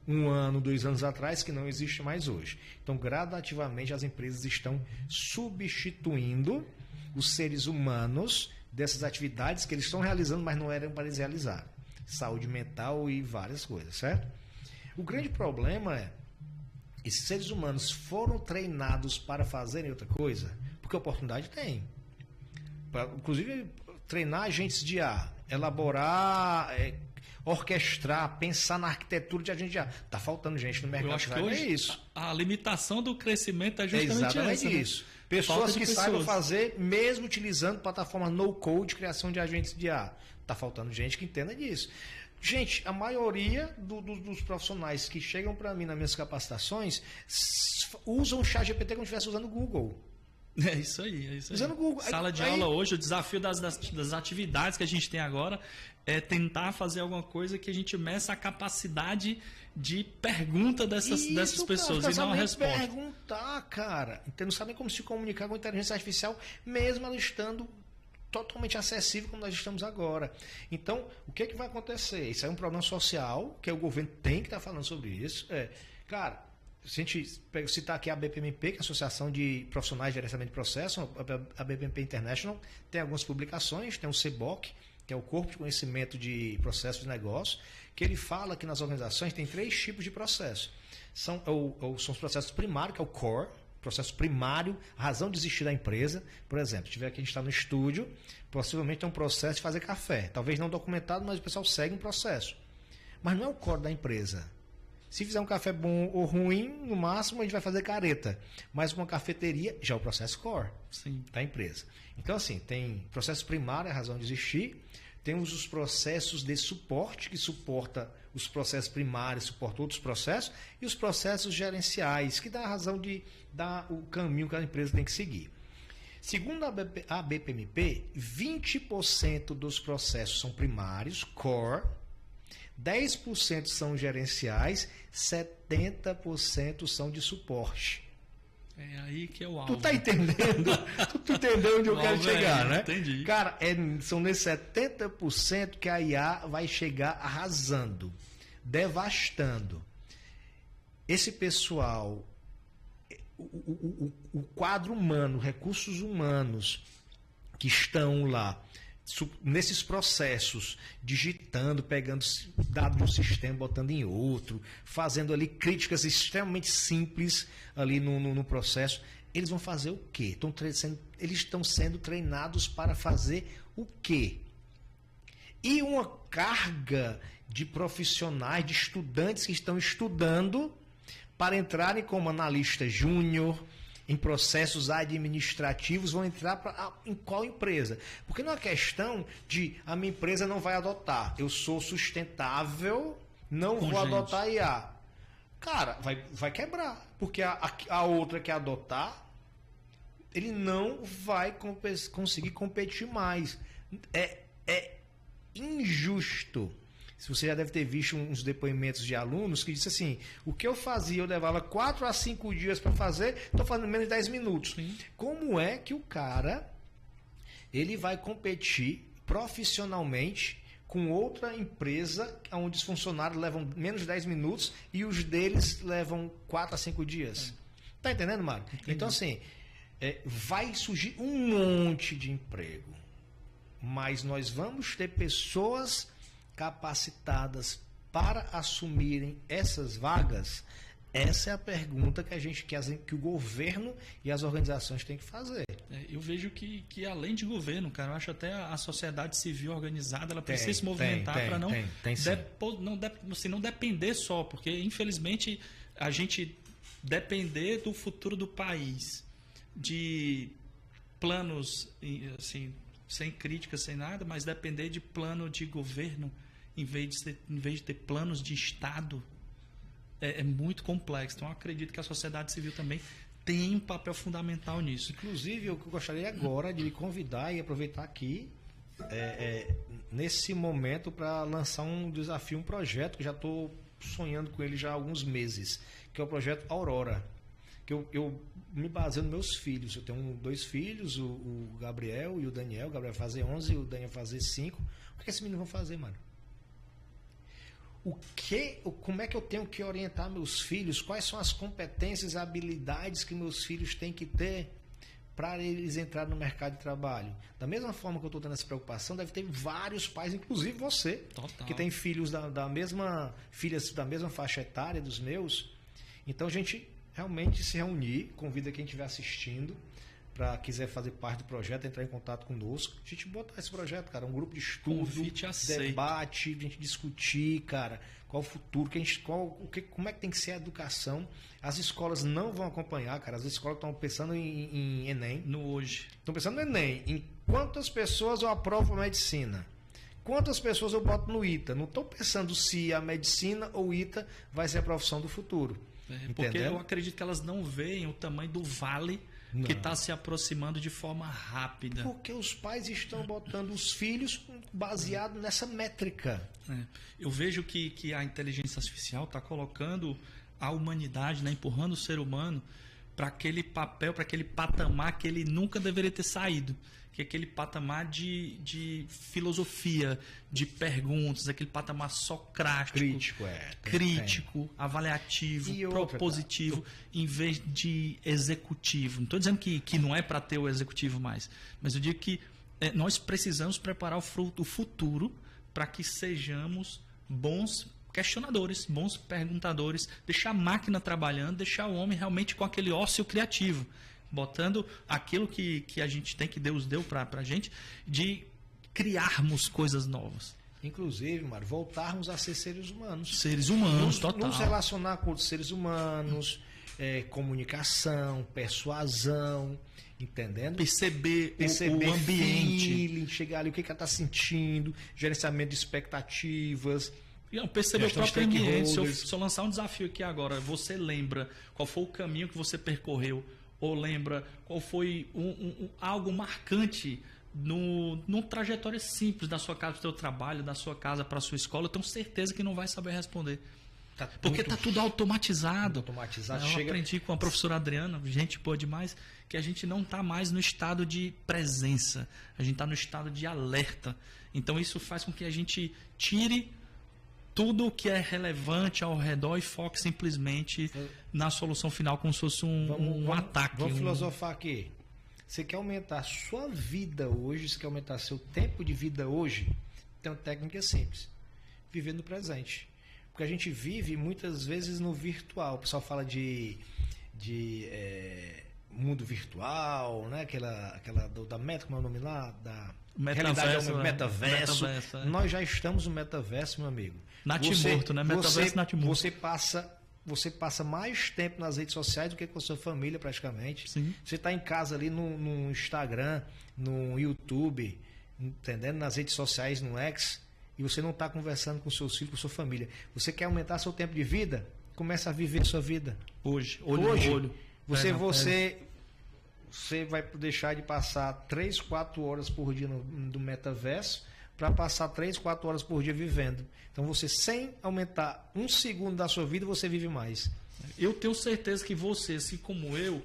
1 ano, 2 anos atrás, que não existe mais hoje. Então, gradativamente, as empresas estão substituindo os seres humanos dessas atividades que eles estão realizando, mas não eram para eles realizarem. Saúde mental e várias coisas, certo? O grande problema é esses seres humanos foram treinados para fazerem outra coisa, porque oportunidade tem. Inclusive, treinar agentes de ar, elaborar, orquestrar, pensar na arquitetura de agentes de ar. Está faltando gente no mercado. Eu acho que hoje é isso. A limitação do crescimento é justamente exatamente essa, isso. Né? Pessoas que saibam fazer, mesmo utilizando plataforma no-code de criação de agentes de ar. Está faltando gente que entenda disso. Gente, a maioria dos profissionais que chegam para mim nas minhas capacitações usam o ChatGPT como se estivesse usando o Google. É isso aí, é isso aí. Usando o Google. Sala de aula hoje, o desafio das atividades que a gente tem agora é tentar fazer alguma coisa que a gente meça a capacidade de pergunta dessas pessoas e não a resposta. Perguntar, cara. Então, não sabem como se comunicar com a inteligência artificial, mesmo ela estando totalmente acessível como nós estamos agora. Então, o que vai acontecer? Isso é um problema social, que o governo tem que estar falando sobre isso. Cara, se a gente citar aqui a BPMP, que é a Associação de Profissionais de Gerenciamento de Processo, a BPMP International, tem algumas publicações, tem o CBOC, que é o Corpo de Conhecimento de Processos de Negócio, que ele fala que nas organizações tem 3 tipos de processo. São os processos primários, que é o core, processo primário, a razão de existir da empresa. Por exemplo, se tiver aqui, a gente está no estúdio, possivelmente tem um processo de fazer café. Talvez não documentado, mas o pessoal segue um processo. Mas não é o core da empresa. Se fizer um café bom ou ruim, no máximo a gente vai fazer careta. Mas uma cafeteria já é o processo core. Sim. Da empresa. Então, assim, tem processo primário, a razão de existir. Temos os processos de suporte, que suporta os processos primários, suporta outros processos, e os processos gerenciais, que dá a razão de dar o caminho que a empresa tem que seguir. Segundo a BPMP, 20% dos processos são primários, core, 10% são gerenciais, 70% são de suporte. É aí que é o alvo. Tu tá entendendo? tu entendeu onde eu quero chegar, né? Entendi. Cara, são nesses 70% que a IA vai chegar arrasando, devastando. Esse pessoal, o quadro humano, recursos humanos que estão lá, nesses processos, digitando, pegando dados de um sistema, botando em outro, fazendo ali críticas extremamente simples ali no processo, eles vão fazer o quê? Eles estão sendo treinados para fazer o quê? E uma carga de profissionais, de estudantes que estão estudando para entrarem como analista júnior, em processos administrativos, vão entrar em qual empresa? Porque não é questão de a minha empresa não vai adotar. Eu sou sustentável, não vou adotar IA. Cara, vai quebrar. Porque a outra que adotar, ele não vai conseguir competir mais. É injusto. Se você já deve ter visto uns depoimentos de alunos que dizem assim, o que eu fazia, eu levava 4 a 5 dias para fazer, estou fazendo menos de 10 minutos. Sim. Como é que o cara ele vai competir profissionalmente com outra empresa onde os funcionários levam menos de 10 minutos e os deles levam 4 a 5 dias? Tá entendendo, Mário? Entendi. Então, assim, vai surgir um monte de emprego, mas nós vamos ter pessoas capacitadas para assumirem essas vagas? Essa é a pergunta que o governo e as organizações têm que fazer. Eu vejo que além de governo, cara, eu acho até a sociedade civil organizada, ela precisa se movimentar para não depender só, porque infelizmente a gente depender do futuro do país, de planos, assim, sem crítica, sem nada, mas depender de plano de governo em vez de ter planos de Estado é muito complexo. Então, eu acredito que a sociedade civil também tem um papel fundamental nisso. Inclusive, eu gostaria agora de lhe convidar e aproveitar aqui, nesse momento, para lançar um desafio, um projeto que já estou sonhando com ele já há alguns meses, que é o projeto Aurora. Que eu me baseio nos meus filhos. Eu tenho 2 filhos, o Gabriel e o Daniel. O Gabriel vai fazer 11 e o Daniel vai fazer 5. O que esses meninos vão fazer, mano? Como é que eu tenho que orientar meus filhos? Quais são as competências e habilidades que meus filhos têm que ter para eles entrarem no mercado de trabalho? Da mesma forma que eu estou tendo essa preocupação, deve ter vários pais, inclusive você, Total, que tem filhos filhas da mesma faixa etária dos meus. Então, a gente realmente se reunir, convida quem estiver assistindo, para quiser fazer parte do projeto, entrar em contato conosco, a gente botar esse projeto, cara, um grupo de estudo, debate, a gente discutir, cara, qual o futuro, como é que tem que ser a educação. As escolas não vão acompanhar, cara, as escolas estão pensando em Enem. No hoje. Estão pensando no Enem, em quantas pessoas eu aprovo a medicina. Quantas pessoas eu boto no ITA? Não estou pensando se a medicina ou o ITA vai ser a profissão do futuro. Porque eu acredito que elas não veem o tamanho do vale que está se aproximando de forma rápida. Porque os pais estão botando os filhos baseado nessa métrica. Eu vejo que a inteligência artificial está colocando a humanidade, né, empurrando o ser humano para aquele papel, para aquele patamar que ele nunca deveria ter saído. Que é aquele patamar de filosofia, de perguntas, aquele patamar socrático, crítico, avaliativo, propositivo, em vez de executivo. Não estou dizendo que não é para ter o executivo mais, mas eu digo que nós precisamos preparar o futuro para que sejamos bons questionadores, bons perguntadores, deixar a máquina trabalhando, deixar o homem realmente com aquele ócio criativo, botando aquilo que a gente tem, que Deus deu para a gente, de criarmos coisas novas. Inclusive, Mário, voltarmos a ser seres humanos. Seres humanos, total. Nos relacionar com outros seres humanos, comunicação, persuasão, entendendo? Perceber o ambiente. Feeling, chegar ali, o que ela está sentindo, gerenciamento de expectativas. Perceber o próprio ambiente. Se eu lançar um desafio aqui agora, você lembra qual foi o caminho que você percorreu? Ou lembra qual foi algo marcante numa trajetória simples da sua casa para o seu trabalho, da sua casa para a sua escola? Eu tenho certeza que não vai saber responder. Porque está tudo automatizado. Eu aprendi com a professora Adriana, gente boa demais, que a gente não está mais no estado de presença. A gente está no estado de alerta. Então isso faz com que a gente tire tudo o que é relevante ao redor e foque simplesmente na solução final, como se fosse um ataque. Vamos filosofar aqui. Você quer aumentar a sua vida hoje, você quer aumentar seu tempo de vida hoje, tem uma técnica simples. Viver no presente. Porque a gente vive muitas vezes no virtual. O pessoal fala de mundo virtual, né? Aquela da meta, como é o nome lá? Metaverso. Metaverso. Nós já estamos no metaverso, meu amigo. Natimorto, né? Metaverso natimorto. Você passa mais tempo nas redes sociais do que com a sua família, praticamente. Sim. Você está em casa ali no Instagram, no YouTube, entendendo? Nas redes sociais, no X, e você não está conversando com seus filhos, com sua família. Você quer aumentar seu tempo de vida? Começa a viver sua vida. Hoje, olho no olho. Você vai deixar de passar 3, 4 horas por dia no metaverso para passar 3, 4 horas por dia vivendo. Então, você, sem aumentar 1 segundo da sua vida, você vive mais. Eu tenho certeza que você, assim como eu,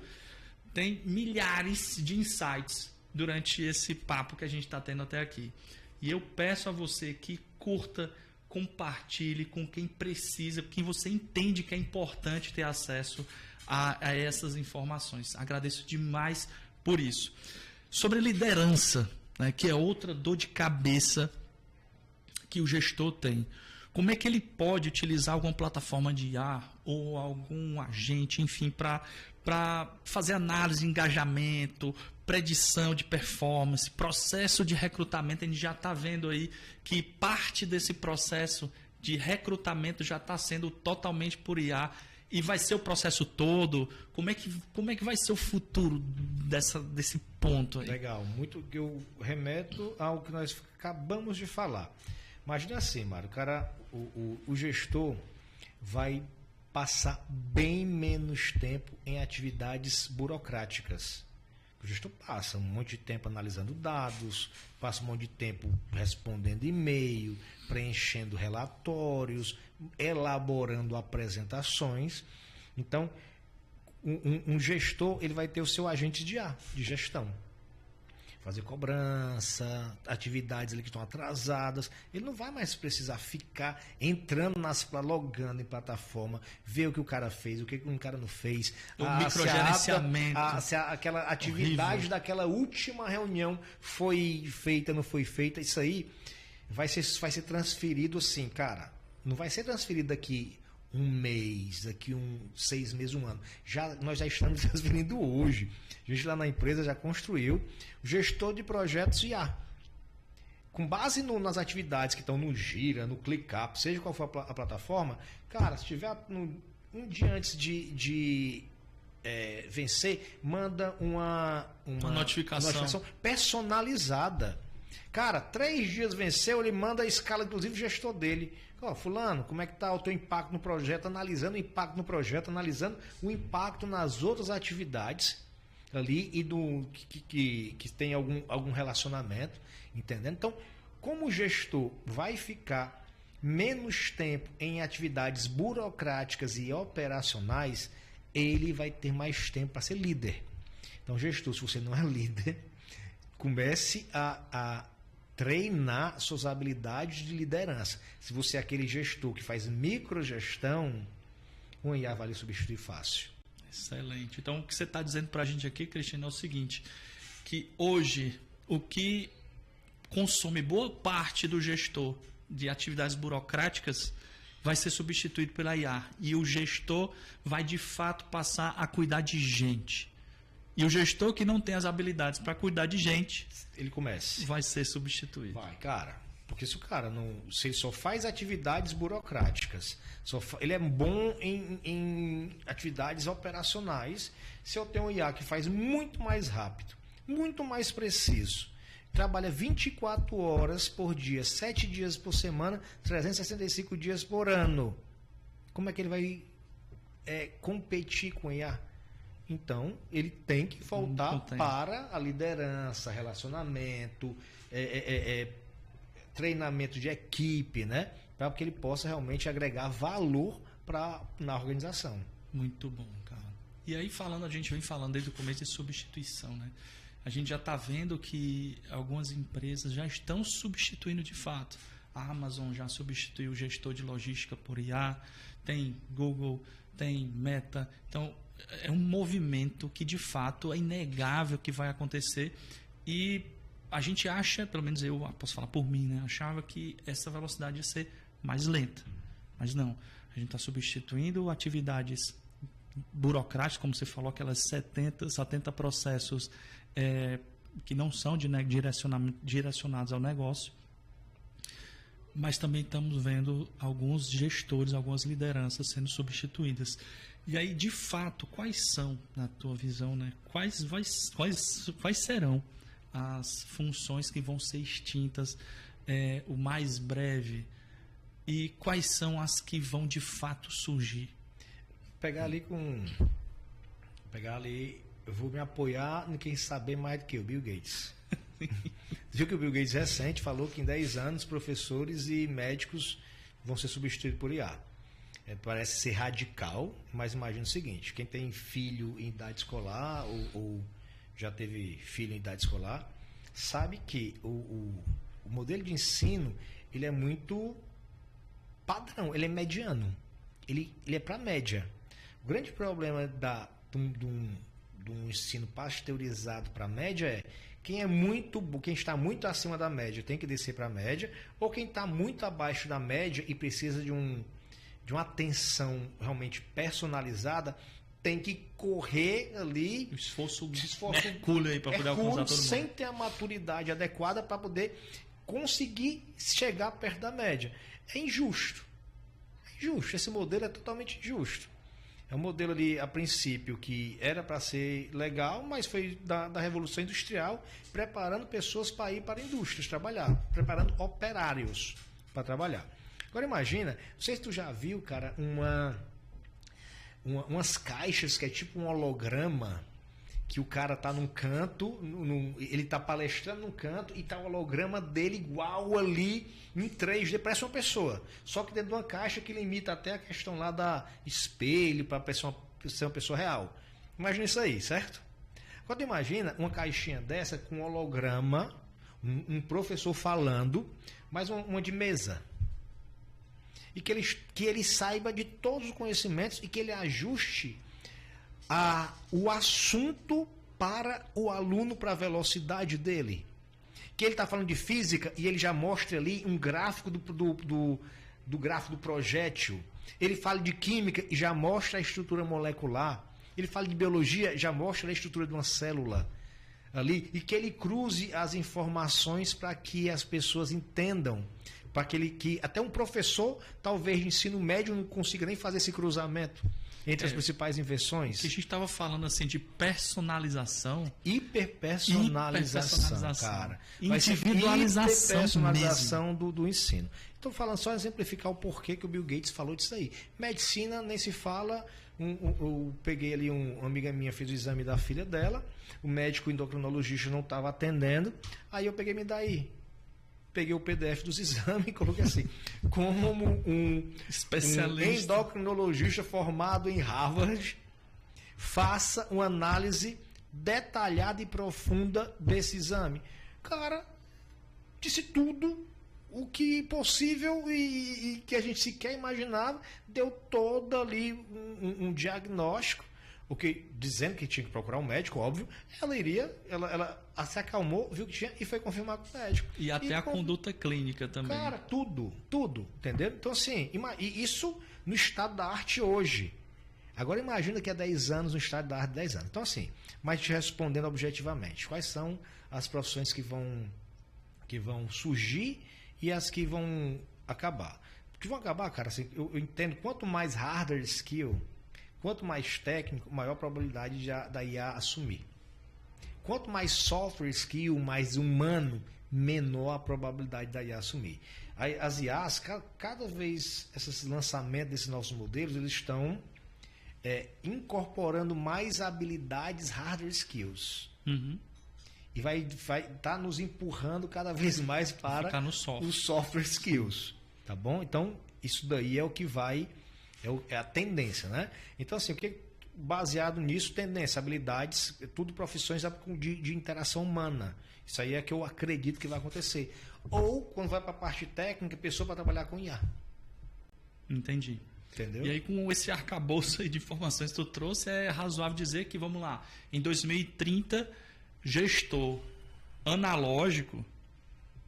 tem milhares de insights durante esse papo que a gente está tendo até aqui. E eu peço a você que curta, compartilhe com quem precisa, quem você entende que é importante ter acesso a essas informações. Agradeço demais por isso. Sobre liderança, né, que é outra dor de cabeça que o gestor tem. Como é que ele pode utilizar alguma plataforma de IA ou algum agente, enfim, para fazer análise de engajamento, predição de performance, processo de recrutamento? A gente já está vendo aí que parte desse processo de recrutamento já está sendo totalmente por IA. E vai ser o processo todo? Como é que vai ser o futuro desse ponto aí? Legal, muito que eu remeto ao que nós acabamos de falar. Imagina assim, Mário, o gestor vai passar bem menos tempo em atividades burocráticas. O gestor passa um monte de tempo analisando dados, passa um monte de tempo respondendo e-mail, preenchendo relatórios, elaborando apresentações. Então, um gestor ele vai ter o seu agente de gestão. Fazer cobrança, atividades ali que estão atrasadas. Ele não vai mais precisar ficar entrando logando em plataforma, ver o que o cara fez, o que o cara não fez. O microgerenciamento. Aquela atividade horrível. Daquela última reunião foi feita, não foi feita. Isso aí vai ser transferido assim, cara. Não vai ser transferido daqui um mês, daqui 6 meses, 1 ano. Nós já estamos transferindo hoje. A gente lá na empresa já construiu o gestor de projetos IA. Com base nas atividades que estão no Gira, no ClickUp, seja qual for a plataforma, cara, se tiver um dia antes de vencer, manda uma notificação personalizada. Cara, 3 dias venceu, ele manda a escala, inclusive, o gestor dele. Fulano, como é que está o teu impacto no projeto? Analisando o impacto no projeto, analisando o impacto nas outras atividades ali e que tem algum relacionamento, entendendo? Então, como o gestor vai ficar menos tempo em atividades burocráticas e operacionais, ele vai ter mais tempo para ser líder. Então, gestor, se você não é líder, comece a treinar suas habilidades de liderança. Se você é aquele gestor que faz microgestão, o IA vai lhe substituir fácil. Excelente. Então, o que você está dizendo para a gente aqui, Cristiano, é o seguinte, que hoje o que consome boa parte do gestor de atividades burocráticas vai ser substituído pela IA. E o gestor vai, de fato, passar a cuidar de gente. E o gestor que não tem as habilidades para cuidar de gente, ele começa. Vai ser substituído. Vai, cara. Porque se o cara se ele só faz atividades burocráticas, ele é bom em atividades operacionais, se eu tenho um IA que faz muito mais rápido, muito mais preciso, trabalha 24 horas por dia, 7 dias por semana, 365 dias por ano, como é que ele vai competir com o IA? Então, ele tem que voltar para a liderança, relacionamento, treinamento de equipe, né? Para que ele possa realmente agregar valor na organização. Muito bom, cara. E aí, a gente vem falando desde o começo de substituição, né? A gente já está vendo que algumas empresas já estão substituindo de fato. A Amazon já substituiu o gestor de logística por IA, tem Google, tem Meta. Então, é um movimento que, de fato, é inegável que vai acontecer e a gente acha, pelo menos eu posso falar por mim, né? Achava que essa velocidade ia ser mais lenta, mas não. A gente está substituindo atividades burocráticas, como você falou, aquelas 70 processos que não são direcionados ao negócio, mas também estamos vendo alguns gestores, algumas lideranças sendo substituídas. E aí, de fato, quais são, na tua visão, né? Quais serão as funções que vão ser extintas o mais breve e quais são as que vão, de fato, surgir? Eu vou me apoiar em quem saber mais do que o Bill Gates. Viu que o Bill Gates recente falou que em 10 anos professores e médicos vão ser substituídos por IA. Parece ser radical, mas imagina o seguinte, quem tem filho em idade escolar ou já teve filho em idade escolar, sabe que o modelo de ensino ele é muito padrão, ele é mediano, ele é para média. O grande problema de um ensino pasteurizado para média é quem está muito acima da média tem que descer para a média, ou quem está muito abaixo da média e precisa de uma atenção realmente personalizada, tem que correr ali. O esforço hercúleo aí para poder alcançar todo mundo. Sem ter a maturidade adequada para poder conseguir chegar perto da média. É injusto. Esse modelo é totalmente injusto. É um modelo ali, a princípio, que era para ser legal, mas foi da Revolução Industrial, preparando pessoas para ir para indústrias trabalhar, preparando operários para trabalhar. Agora imagina, não sei se tu já viu, cara, umas caixas que é tipo um holograma, que o cara tá num canto, ele tá palestrando num canto e tá o holograma dele igual ali em 3D, parece uma pessoa. Só que dentro de uma caixa que limita até a questão lá da espelho para ser uma pessoa real. Imagina isso aí, certo? Agora imagina uma caixinha dessa com um holograma, um professor falando, mais uma de mesa. E que ele saiba de todos os conhecimentos e que ele ajuste o assunto para o aluno, para a velocidade dele. Que ele está falando de física e ele já mostra ali um gráfico do gráfico do projétil. Ele fala de química e já mostra a estrutura molecular. Ele fala de biologia, já mostra a estrutura de uma célula ali. E que ele cruze as informações para que as pessoas entendam. Para que até um professor, talvez de ensino médio, não consiga nem fazer esse cruzamento entre as principais invenções. Que a gente estava falando assim de personalização. Hiperpersonalização, cara. Individualização. Hiperpersonalização do ensino. Estou falando só exemplificar o porquê que o Bill Gates falou disso aí. Medicina nem se fala. Eu peguei ali, uma amiga minha fez o exame da filha dela. O médico endocrinologista não estava atendendo. Aí eu peguei peguei o PDF dos exames e coloquei assim, como um especialista, endocrinologista formado em Harvard faça uma análise detalhada e profunda desse exame. Cara, disse tudo o que possível e que a gente sequer imaginava, deu todo ali um diagnóstico, dizendo que tinha que procurar um médico, óbvio. Ela se acalmou, viu que tinha e foi confirmar com o médico. E até a conduta clínica também. Cara, tudo, entendeu? Então assim, e isso no estado da arte hoje. Agora imagina que há 10 anos, no estado da arte, 10 anos. Então assim, mas te respondendo objetivamente, quais são as profissões que vão surgir e as que vão acabar? Que vão acabar, cara, assim, eu entendo, quanto mais hardware skill, quanto mais técnico, maior a probabilidade da IA assumir. Quanto mais software skill, mais humano, menor a probabilidade da IA assumir. As IAs, cada vez esses lançamentos desses novos modelos, eles estão incorporando mais habilidades hardware skills. Uhum. E vai estar nos empurrando cada vez mais para os software skills. Tá bom? Então, isso daí é o que vai... É a tendência, né? Então, assim, baseado nisso, tendência, habilidades, tudo profissões de interação humana. Isso aí é que eu acredito que vai acontecer. Ou, quando vai para a parte técnica, pessoa para trabalhar com IA. Entendi. Entendeu? E aí, com esse arcabouço aí de informações que tu trouxe, é razoável dizer que, vamos lá, em 2030, gestor analógico,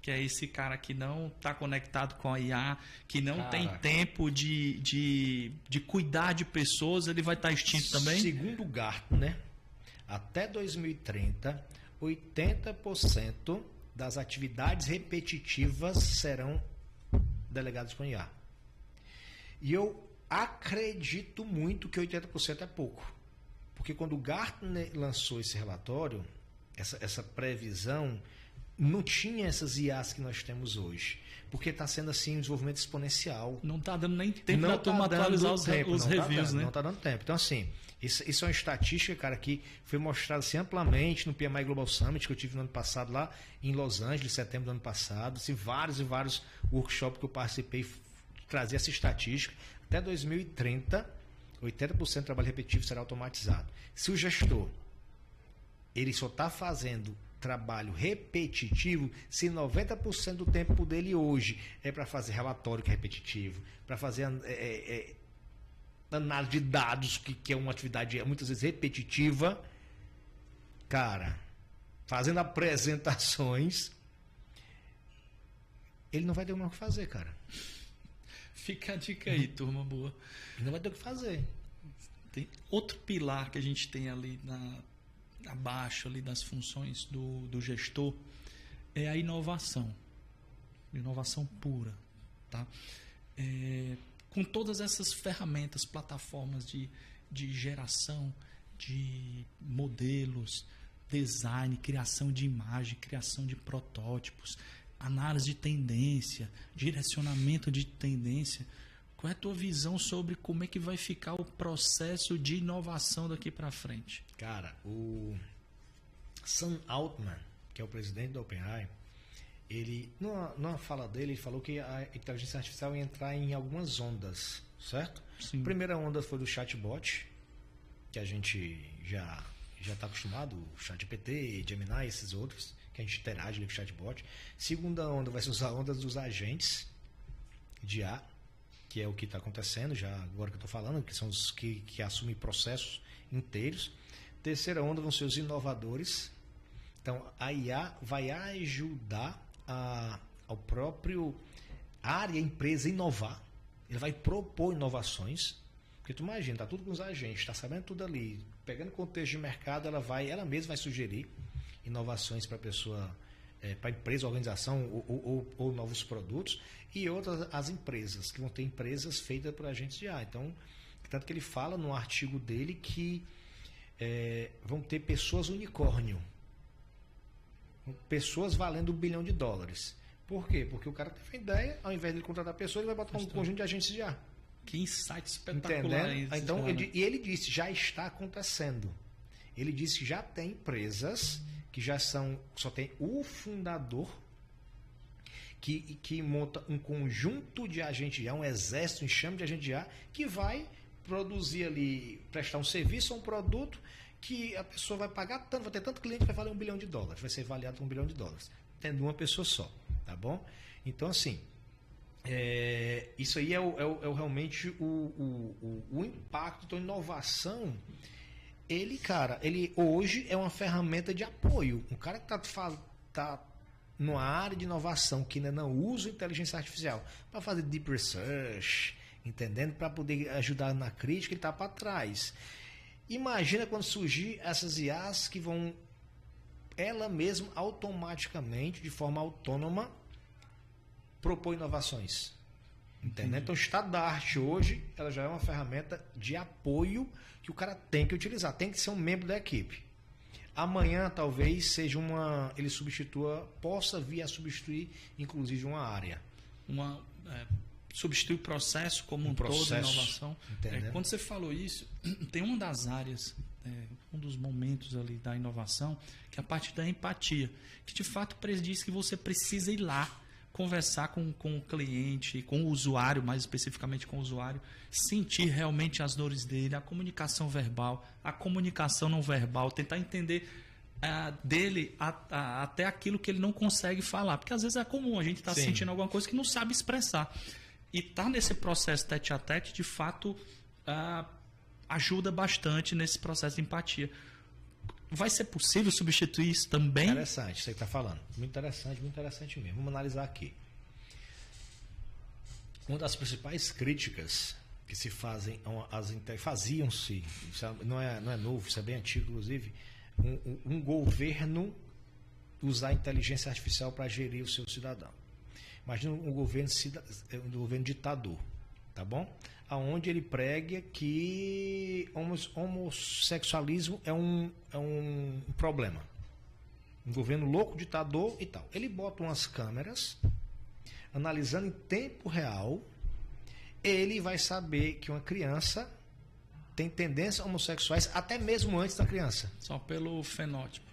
que é esse cara que não está conectado com a IA, que não tem tempo de cuidar de pessoas, ele vai estar extinto também? Segundo o Gartner, até 2030, 80% das atividades repetitivas serão delegadas com IA. E eu acredito muito que 80% é pouco. Porque quando o Gartner lançou esse relatório, essa previsão, não tinha essas IAs que nós temos hoje. Porque está sendo assim um desenvolvimento exponencial. Não está dando nem tempo para turma atualizar os reviews, né? Não está dando tempo. Então, assim, isso é uma estatística, cara, que foi mostrada assim, amplamente no PMI Global Summit, que eu tive no ano passado lá em Los Angeles, setembro do ano passado. Assim, vários e vários workshops que eu participei, trazia essa estatística. Até 2030, 80% do trabalho repetitivo será automatizado. Se o gestor ele só está fazendo trabalho repetitivo, se 90% do tempo dele hoje é para fazer relatório que é repetitivo, para fazer análise de dados, que é uma atividade muitas vezes repetitiva, cara, fazendo apresentações, ele não vai ter mais o que fazer, cara. Fica a dica aí, turma boa. Ele não vai ter o que fazer. Tem outro pilar que a gente tem ali abaixo ali das funções do gestor é a inovação pura, tá? Com todas essas ferramentas, plataformas de de geração de modelos, design, criação de imagem, criação de protótipos, análise de tendência, direcionamento de tendência. Qual é a tua visão sobre como é que vai ficar o processo de inovação daqui para frente? Cara, o Sam Altman, que é o presidente da OpenAI, ele, numa fala dele, ele falou que a inteligência artificial ia entrar em algumas ondas, certo? Sim. A primeira onda foi do chatbot, que a gente já está acostumado, o ChatGPT, Gemini, esses outros, que a gente interage com o chatbot. Segunda onda vai ser a onda dos agentes de IA, que é o que está acontecendo já agora que eu estou falando, que são os que assumem processos inteiros. Terceira onda vão ser os inovadores. Então, a IA vai ajudar ao próprio área, empresa inovar. Ele vai propor inovações. Porque tu imagina, está tudo com os agentes, está sabendo tudo ali, pegando contexto de mercado, ela mesma vai sugerir inovações para a pessoa, para a empresa, organização ou novos produtos, e outras as empresas, que vão ter empresas feitas por agentes de IA. Então, tanto que ele fala no artigo dele que vão ter pessoas unicórnio, pessoas valendo $1 bilhão. Por quê? Porque o cara teve uma ideia, ao invés de ele contratar pessoas, ele vai botar um conjunto de agentes de IA. Que insight espetacular. Então, ele disse, já está acontecendo. Ele disse que já tem empresas que só tem o fundador que monta um conjunto de agentes de IA, um exército, um enxame de agentes de IA, que vai produzir ali, prestar um serviço ou um produto que a pessoa vai pagar tanto, vai ter tanto cliente que vai valer $1 bilhão, vai ser avaliado com $1 bilhão, tendo uma pessoa só, tá bom? Então, assim, isso aí é realmente o impacto. Então, inovação, ele hoje é uma ferramenta de apoio. Um cara que tá numa área de inovação que ainda não usa inteligência artificial para fazer deep research, entendendo? Para poder ajudar na crítica, ele está para trás. Imagina quando surgir essas IAs que vão, ela mesma, automaticamente, de forma autônoma, propor inovações. Entendeu? Então, o estado da arte hoje, ela já é uma ferramenta de apoio que o cara tem que utilizar, tem que ser um membro da equipe. Amanhã, talvez, ele possa vir a substituir, inclusive, uma área. Substitui o processo como um todo de inovação. Quando você falou isso, tem uma das áreas, um dos momentos ali da inovação, que é a parte da empatia, que de fato diz que você precisa ir lá conversar com o cliente, com o usuário, mais especificamente com o usuário, sentir realmente as dores dele, a comunicação verbal, a comunicação não verbal, tentar entender dele até aquilo que ele não consegue falar, porque às vezes é comum a gente estar sentindo alguma coisa que não sabe expressar, e estar nesse processo tete a tete, de fato, ajuda bastante nesse processo de empatia. Vai ser possível substituir isso também? Interessante, isso aí que está falando. Muito interessante mesmo. Vamos analisar aqui. Uma das principais críticas que se fazem, faziam-se, não é novo, isso é bem antigo, inclusive, um governo usar a inteligência artificial para gerir o seu cidadão. Imagina um governo ditador, tá bom? Onde ele prega que homossexualismo é um problema. Um governo louco, ditador e tal. Ele bota umas câmeras, analisando em tempo real, ele vai saber que uma criança tem tendências homossexuais até mesmo antes da criança. Só pelo fenótipo.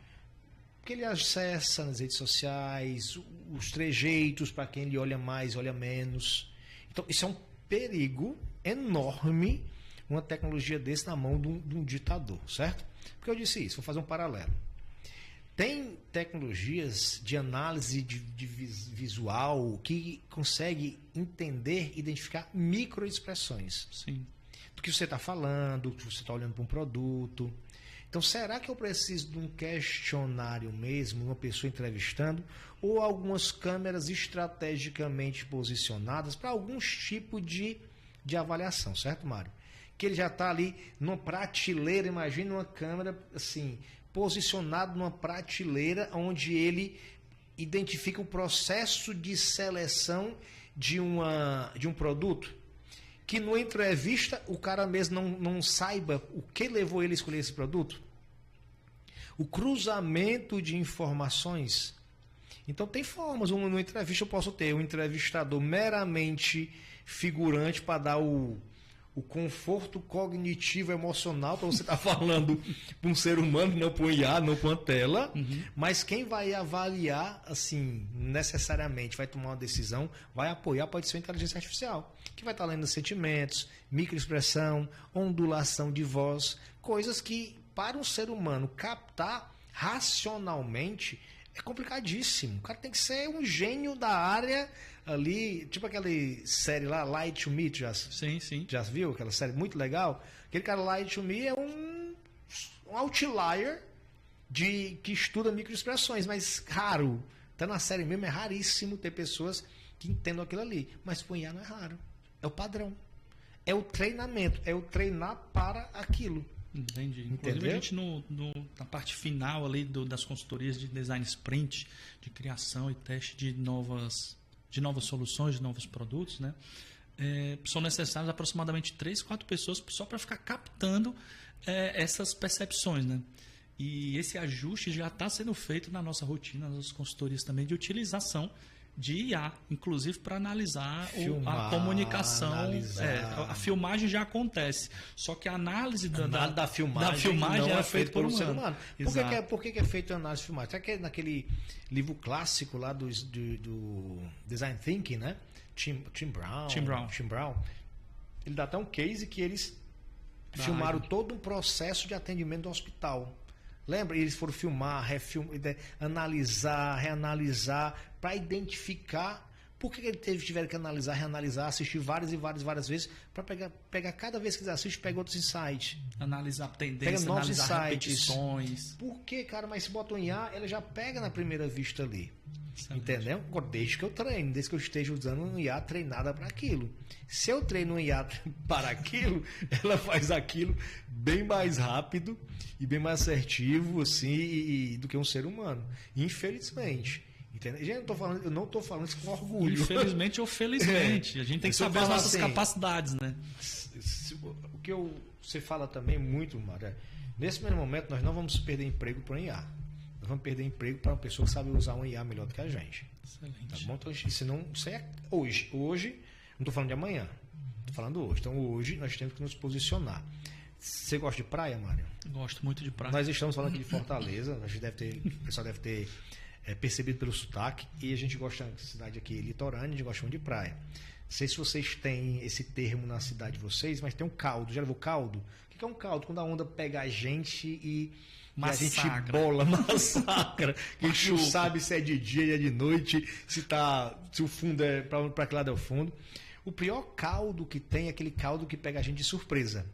Porque ele acessa nas redes sociais, os trejeitos, para quem ele olha mais, olha menos. Então, isso é um perigo enorme, uma tecnologia desse na mão de um ditador, certo? Porque eu disse isso, vou fazer um paralelo. Tem tecnologias de análise de visual que consegue entender, identificar microexpressões. Sim. Do que você está falando, do que você está olhando para um produto. Então, será que eu preciso de um questionário mesmo, uma pessoa entrevistando, ou algumas câmeras estrategicamente posicionadas para algum tipo de avaliação, certo, Mário? Que ele já está ali numa prateleira, imagina uma câmera assim, posicionado numa prateleira onde ele identifica o processo de seleção de um produto. que numa entrevista o cara mesmo não saiba o que levou ele a escolher esse produto? O cruzamento de informações. Então tem formas. Numa entrevista eu posso ter um entrevistador meramente figurante para dar o conforto cognitivo emocional para você estar falando para um ser humano, não para um IA, não para uma tela. Mas quem vai avaliar, assim, necessariamente, vai tomar uma decisão, vai apoiar, pode ser a inteligência artificial, que vai estar lendo sentimentos, microexpressão, ondulação de voz, coisas que, para um ser humano captar racionalmente, é complicadíssimo. O cara tem que ser um gênio da área ali, tipo aquela série lá, Light to Me, Sim. já viu? Aquela série muito legal. Aquele cara Light to Me é um outlier que estuda microexpressões, mas raro. Tá na série mesmo, é raríssimo ter pessoas que entendam aquilo ali. Mas com IA não é raro. É o padrão. É o treinamento, é o treinar para aquilo. Entendi. Inclusive, a gente na parte final ali das consultorias de design sprint, de criação e teste de novas soluções, de novos produtos, né? São necessárias aproximadamente 3, 4 pessoas só para ficar captando essas percepções, né? E esse ajuste já está sendo feito na nossa rotina, nas nossas consultorias também, de utilização de IA, inclusive para analisar a comunicação. A filmagem já acontece, só que a análise da filmagem era feita por um ser humano. Por que é feita a análise de filmagem? Será que é naquele livro clássico lá do Design Thinking, né? Tim Brown. Ele dá até um case que eles filmaram todo um processo de atendimento do hospital. Lembra? Eles foram filmar, analisar, reanalisar, para identificar por que tiveram que analisar, reanalisar, assistir várias vezes, para pegar cada vez que eles assistem, pega outros insights. Analisar tendências, analisar repetições. Por que, cara? Mas se bota um IA, ela já pega na primeira vista ali. Excelente. Entendeu? Desde que eu treine, desde que eu esteja usando um IA treinada para aquilo. Se eu treino um IA para aquilo, ela faz aquilo bem mais rápido e bem mais assertivo assim, do que um ser humano. Infelizmente. Entendeu? Gente, eu não estou falando isso com orgulho. Infelizmente ou felizmente. A gente tem que saber as nossas capacidades, né? O que você fala também muito, Mário, nesse mesmo momento nós não vamos perder emprego para um IA. Nós vamos perder emprego para uma pessoa que sabe usar um IA melhor do que a gente. Excelente. Tá bom? Então, isso é hoje. Hoje, não estou falando de amanhã. Estou falando hoje. Então, hoje nós temos que nos posicionar. Você gosta de praia, Mário? Gosto muito de praia. Nós estamos falando aqui de Fortaleza. O pessoal deve ter percebido pelo sotaque. E a gente gosta da cidade aqui litorânea, a gente gosta muito de praia. Não sei se vocês têm esse termo na cidade de vocês, mas tem um caldo. Já levou caldo? O que é um caldo? Quando a onda pega a gente e a gente bola, massacra. A gente não sabe se é de dia e é de noite, se o fundo é para que lado é o fundo. O pior caldo que tem é aquele caldo que pega a gente de surpresa.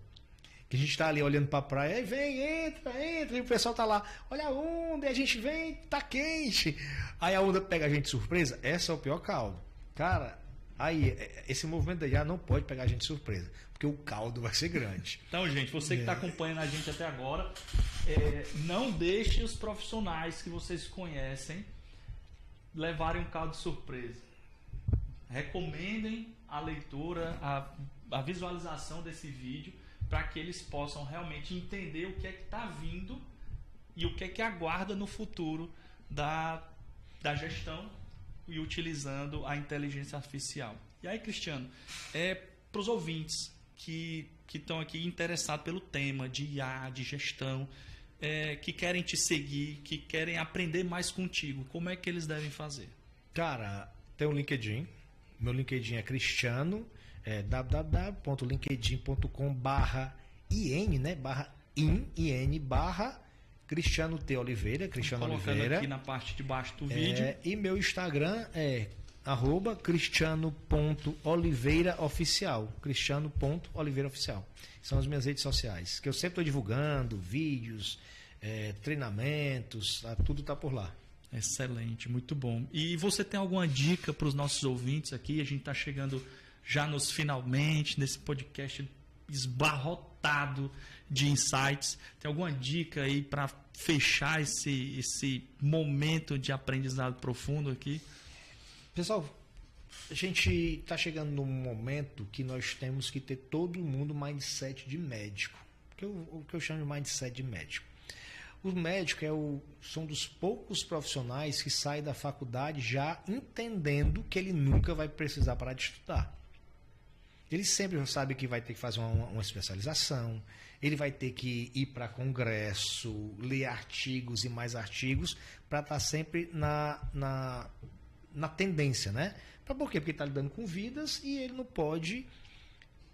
Que a gente está ali olhando para a praia, e vem, entra, e o pessoal tá lá, olha a onda, e a gente vem, tá quente. Aí a onda pega a gente de surpresa, esse é o pior caldo. Cara, aí esse movimento da IA não pode pegar a gente de surpresa, porque o caldo vai ser grande. Então, gente, você que está acompanhando a gente até agora, não deixe os profissionais que vocês conhecem levarem um caldo de surpresa. Recomendem a leitura, a visualização desse vídeo, para que eles possam realmente entender o que é que está vindo e o que é que aguarda no futuro da gestão e utilizando a inteligência artificial. E aí, Cristiano, para os ouvintes que estão aqui interessados pelo tema de IA, de gestão, que querem te seguir, que querem aprender mais contigo, como é que eles devem fazer? Cara, tem o LinkedIn. Meu LinkedIn é Cristiano, www.linkedin.com/in, né? Cristiano T. Oliveira, Cristiano Oliveira. Aqui na parte de baixo do vídeo. E meu Instagram é @cristiano.oliveiraoficial. Cristiano.oliveiraoficial. São as minhas redes sociais, que eu sempre estou divulgando vídeos, treinamentos, tudo está por lá. Excelente, muito bom. E você tem alguma dica para os nossos ouvintes aqui? A gente está chegando já nos finalmente, nesse podcast esbarrotado de insights. Tem alguma dica aí para fechar esse momento de aprendizado profundo aqui? Pessoal, a gente está chegando num momento que nós temos que ter todo mundo mindset de médico. O que eu chamo de mindset de médico. O médico são dos poucos profissionais que saem da faculdade já entendendo que ele nunca vai precisar parar de estudar. Ele sempre sabe que vai ter que fazer uma especialização, ele vai ter que ir para congresso, ler artigos e mais artigos, para estar sempre na tendência, né? Por quê? Porque ele está lidando com vidas e ele não pode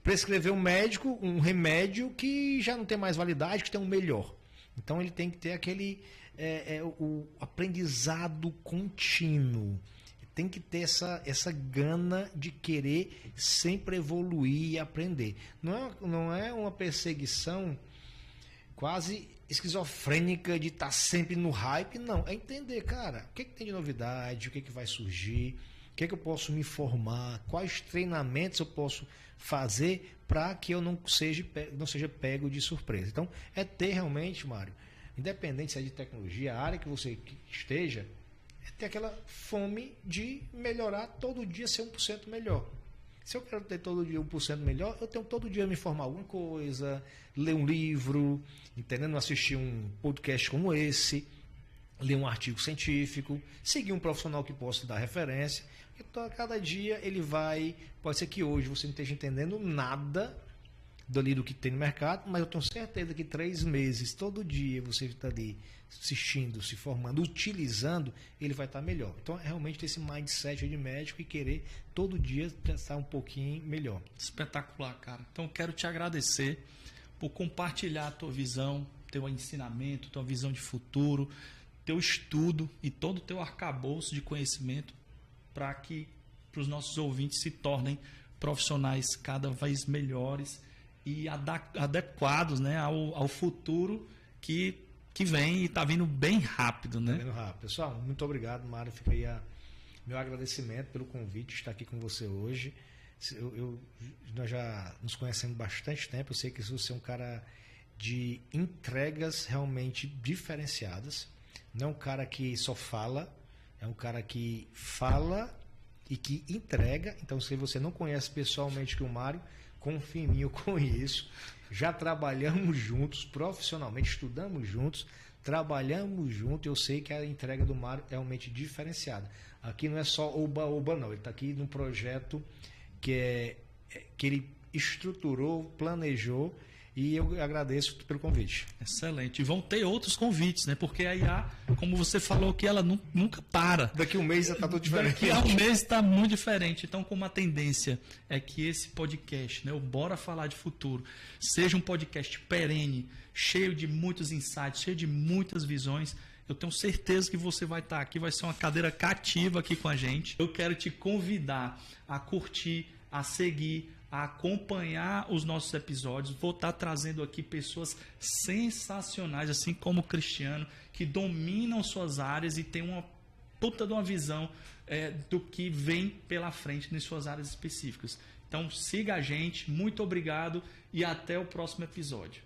prescrever um remédio que já não tem mais validade, que tem um melhor. Então ele tem que ter o aprendizado contínuo. Tem que ter essa gana de querer sempre evoluir e aprender. Não é uma perseguição quase esquizofrênica de estar sempre no hype, não. É entender, cara, o que tem de novidade, o que vai surgir, o que eu posso me informar, quais treinamentos eu posso fazer para que eu não seja pego de surpresa. Então, é ter realmente, Mário, independente se é de tecnologia, a área que você esteja, é ter aquela fome de melhorar todo dia, ser 1% melhor. Se eu quero ter todo dia 1% melhor, eu tenho todo dia me informar alguma coisa, ler um livro, entendendo? Assistir um podcast como esse, ler um artigo científico, seguir um profissional que possa dar referência. Então, a cada dia ele pode ser que hoje você não esteja entendendo nada do que tem no mercado, mas eu tenho certeza que 3 meses, todo dia você está ali assistindo, se formando, utilizando, ele vai estar melhor. Então, é realmente ter esse mindset de médico e querer todo dia estar um pouquinho melhor. Espetacular, cara. Então, eu quero te agradecer por compartilhar a tua visão, teu ensinamento, tua visão de futuro, teu estudo e todo o teu arcabouço de conhecimento para os nossos ouvintes se tornem profissionais cada vez melhores e adequados, né, ao futuro que vem e está vindo bem rápido, né? Está vindo rápido. Pessoal, muito obrigado, Mário. Fica aí meu agradecimento pelo convite de estar aqui com você hoje. Nós já nos conhecemos bastante tempo. Eu sei que você é um cara de entregas realmente diferenciadas. Não é um cara que só fala, é um cara que fala e que entrega. Então, se você não conhece pessoalmente que o Mário, confia em mim, eu conheço. Já trabalhamos juntos, profissionalmente, estudamos juntos, trabalhamos juntos. Eu sei que a entrega do Mário é realmente diferenciada. Aqui não é só oba-oba, não. Ele está aqui num projeto que ele estruturou, planejou, e eu agradeço pelo convite. Excelente. E vão ter outros convites, né? Porque a IA, como você falou, que ela nunca para. Daqui a um mês já está tudo diferente. Daqui a um mês está muito diferente. Então, como a tendência é que esse podcast, né, o Bora Falar de Futuro, seja um podcast perene, cheio de muitos insights, cheio de muitas visões, eu tenho certeza que você vai estar aqui, vai ser uma cadeira cativa aqui com a gente. Eu quero te convidar a curtir, a seguir, a acompanhar os nossos episódios. Vou estar trazendo aqui pessoas sensacionais, assim como o Cristiano, que dominam suas áreas e tem uma puta de uma visão do que vem pela frente nas suas áreas específicas. Então siga a gente, muito obrigado e até o próximo episódio.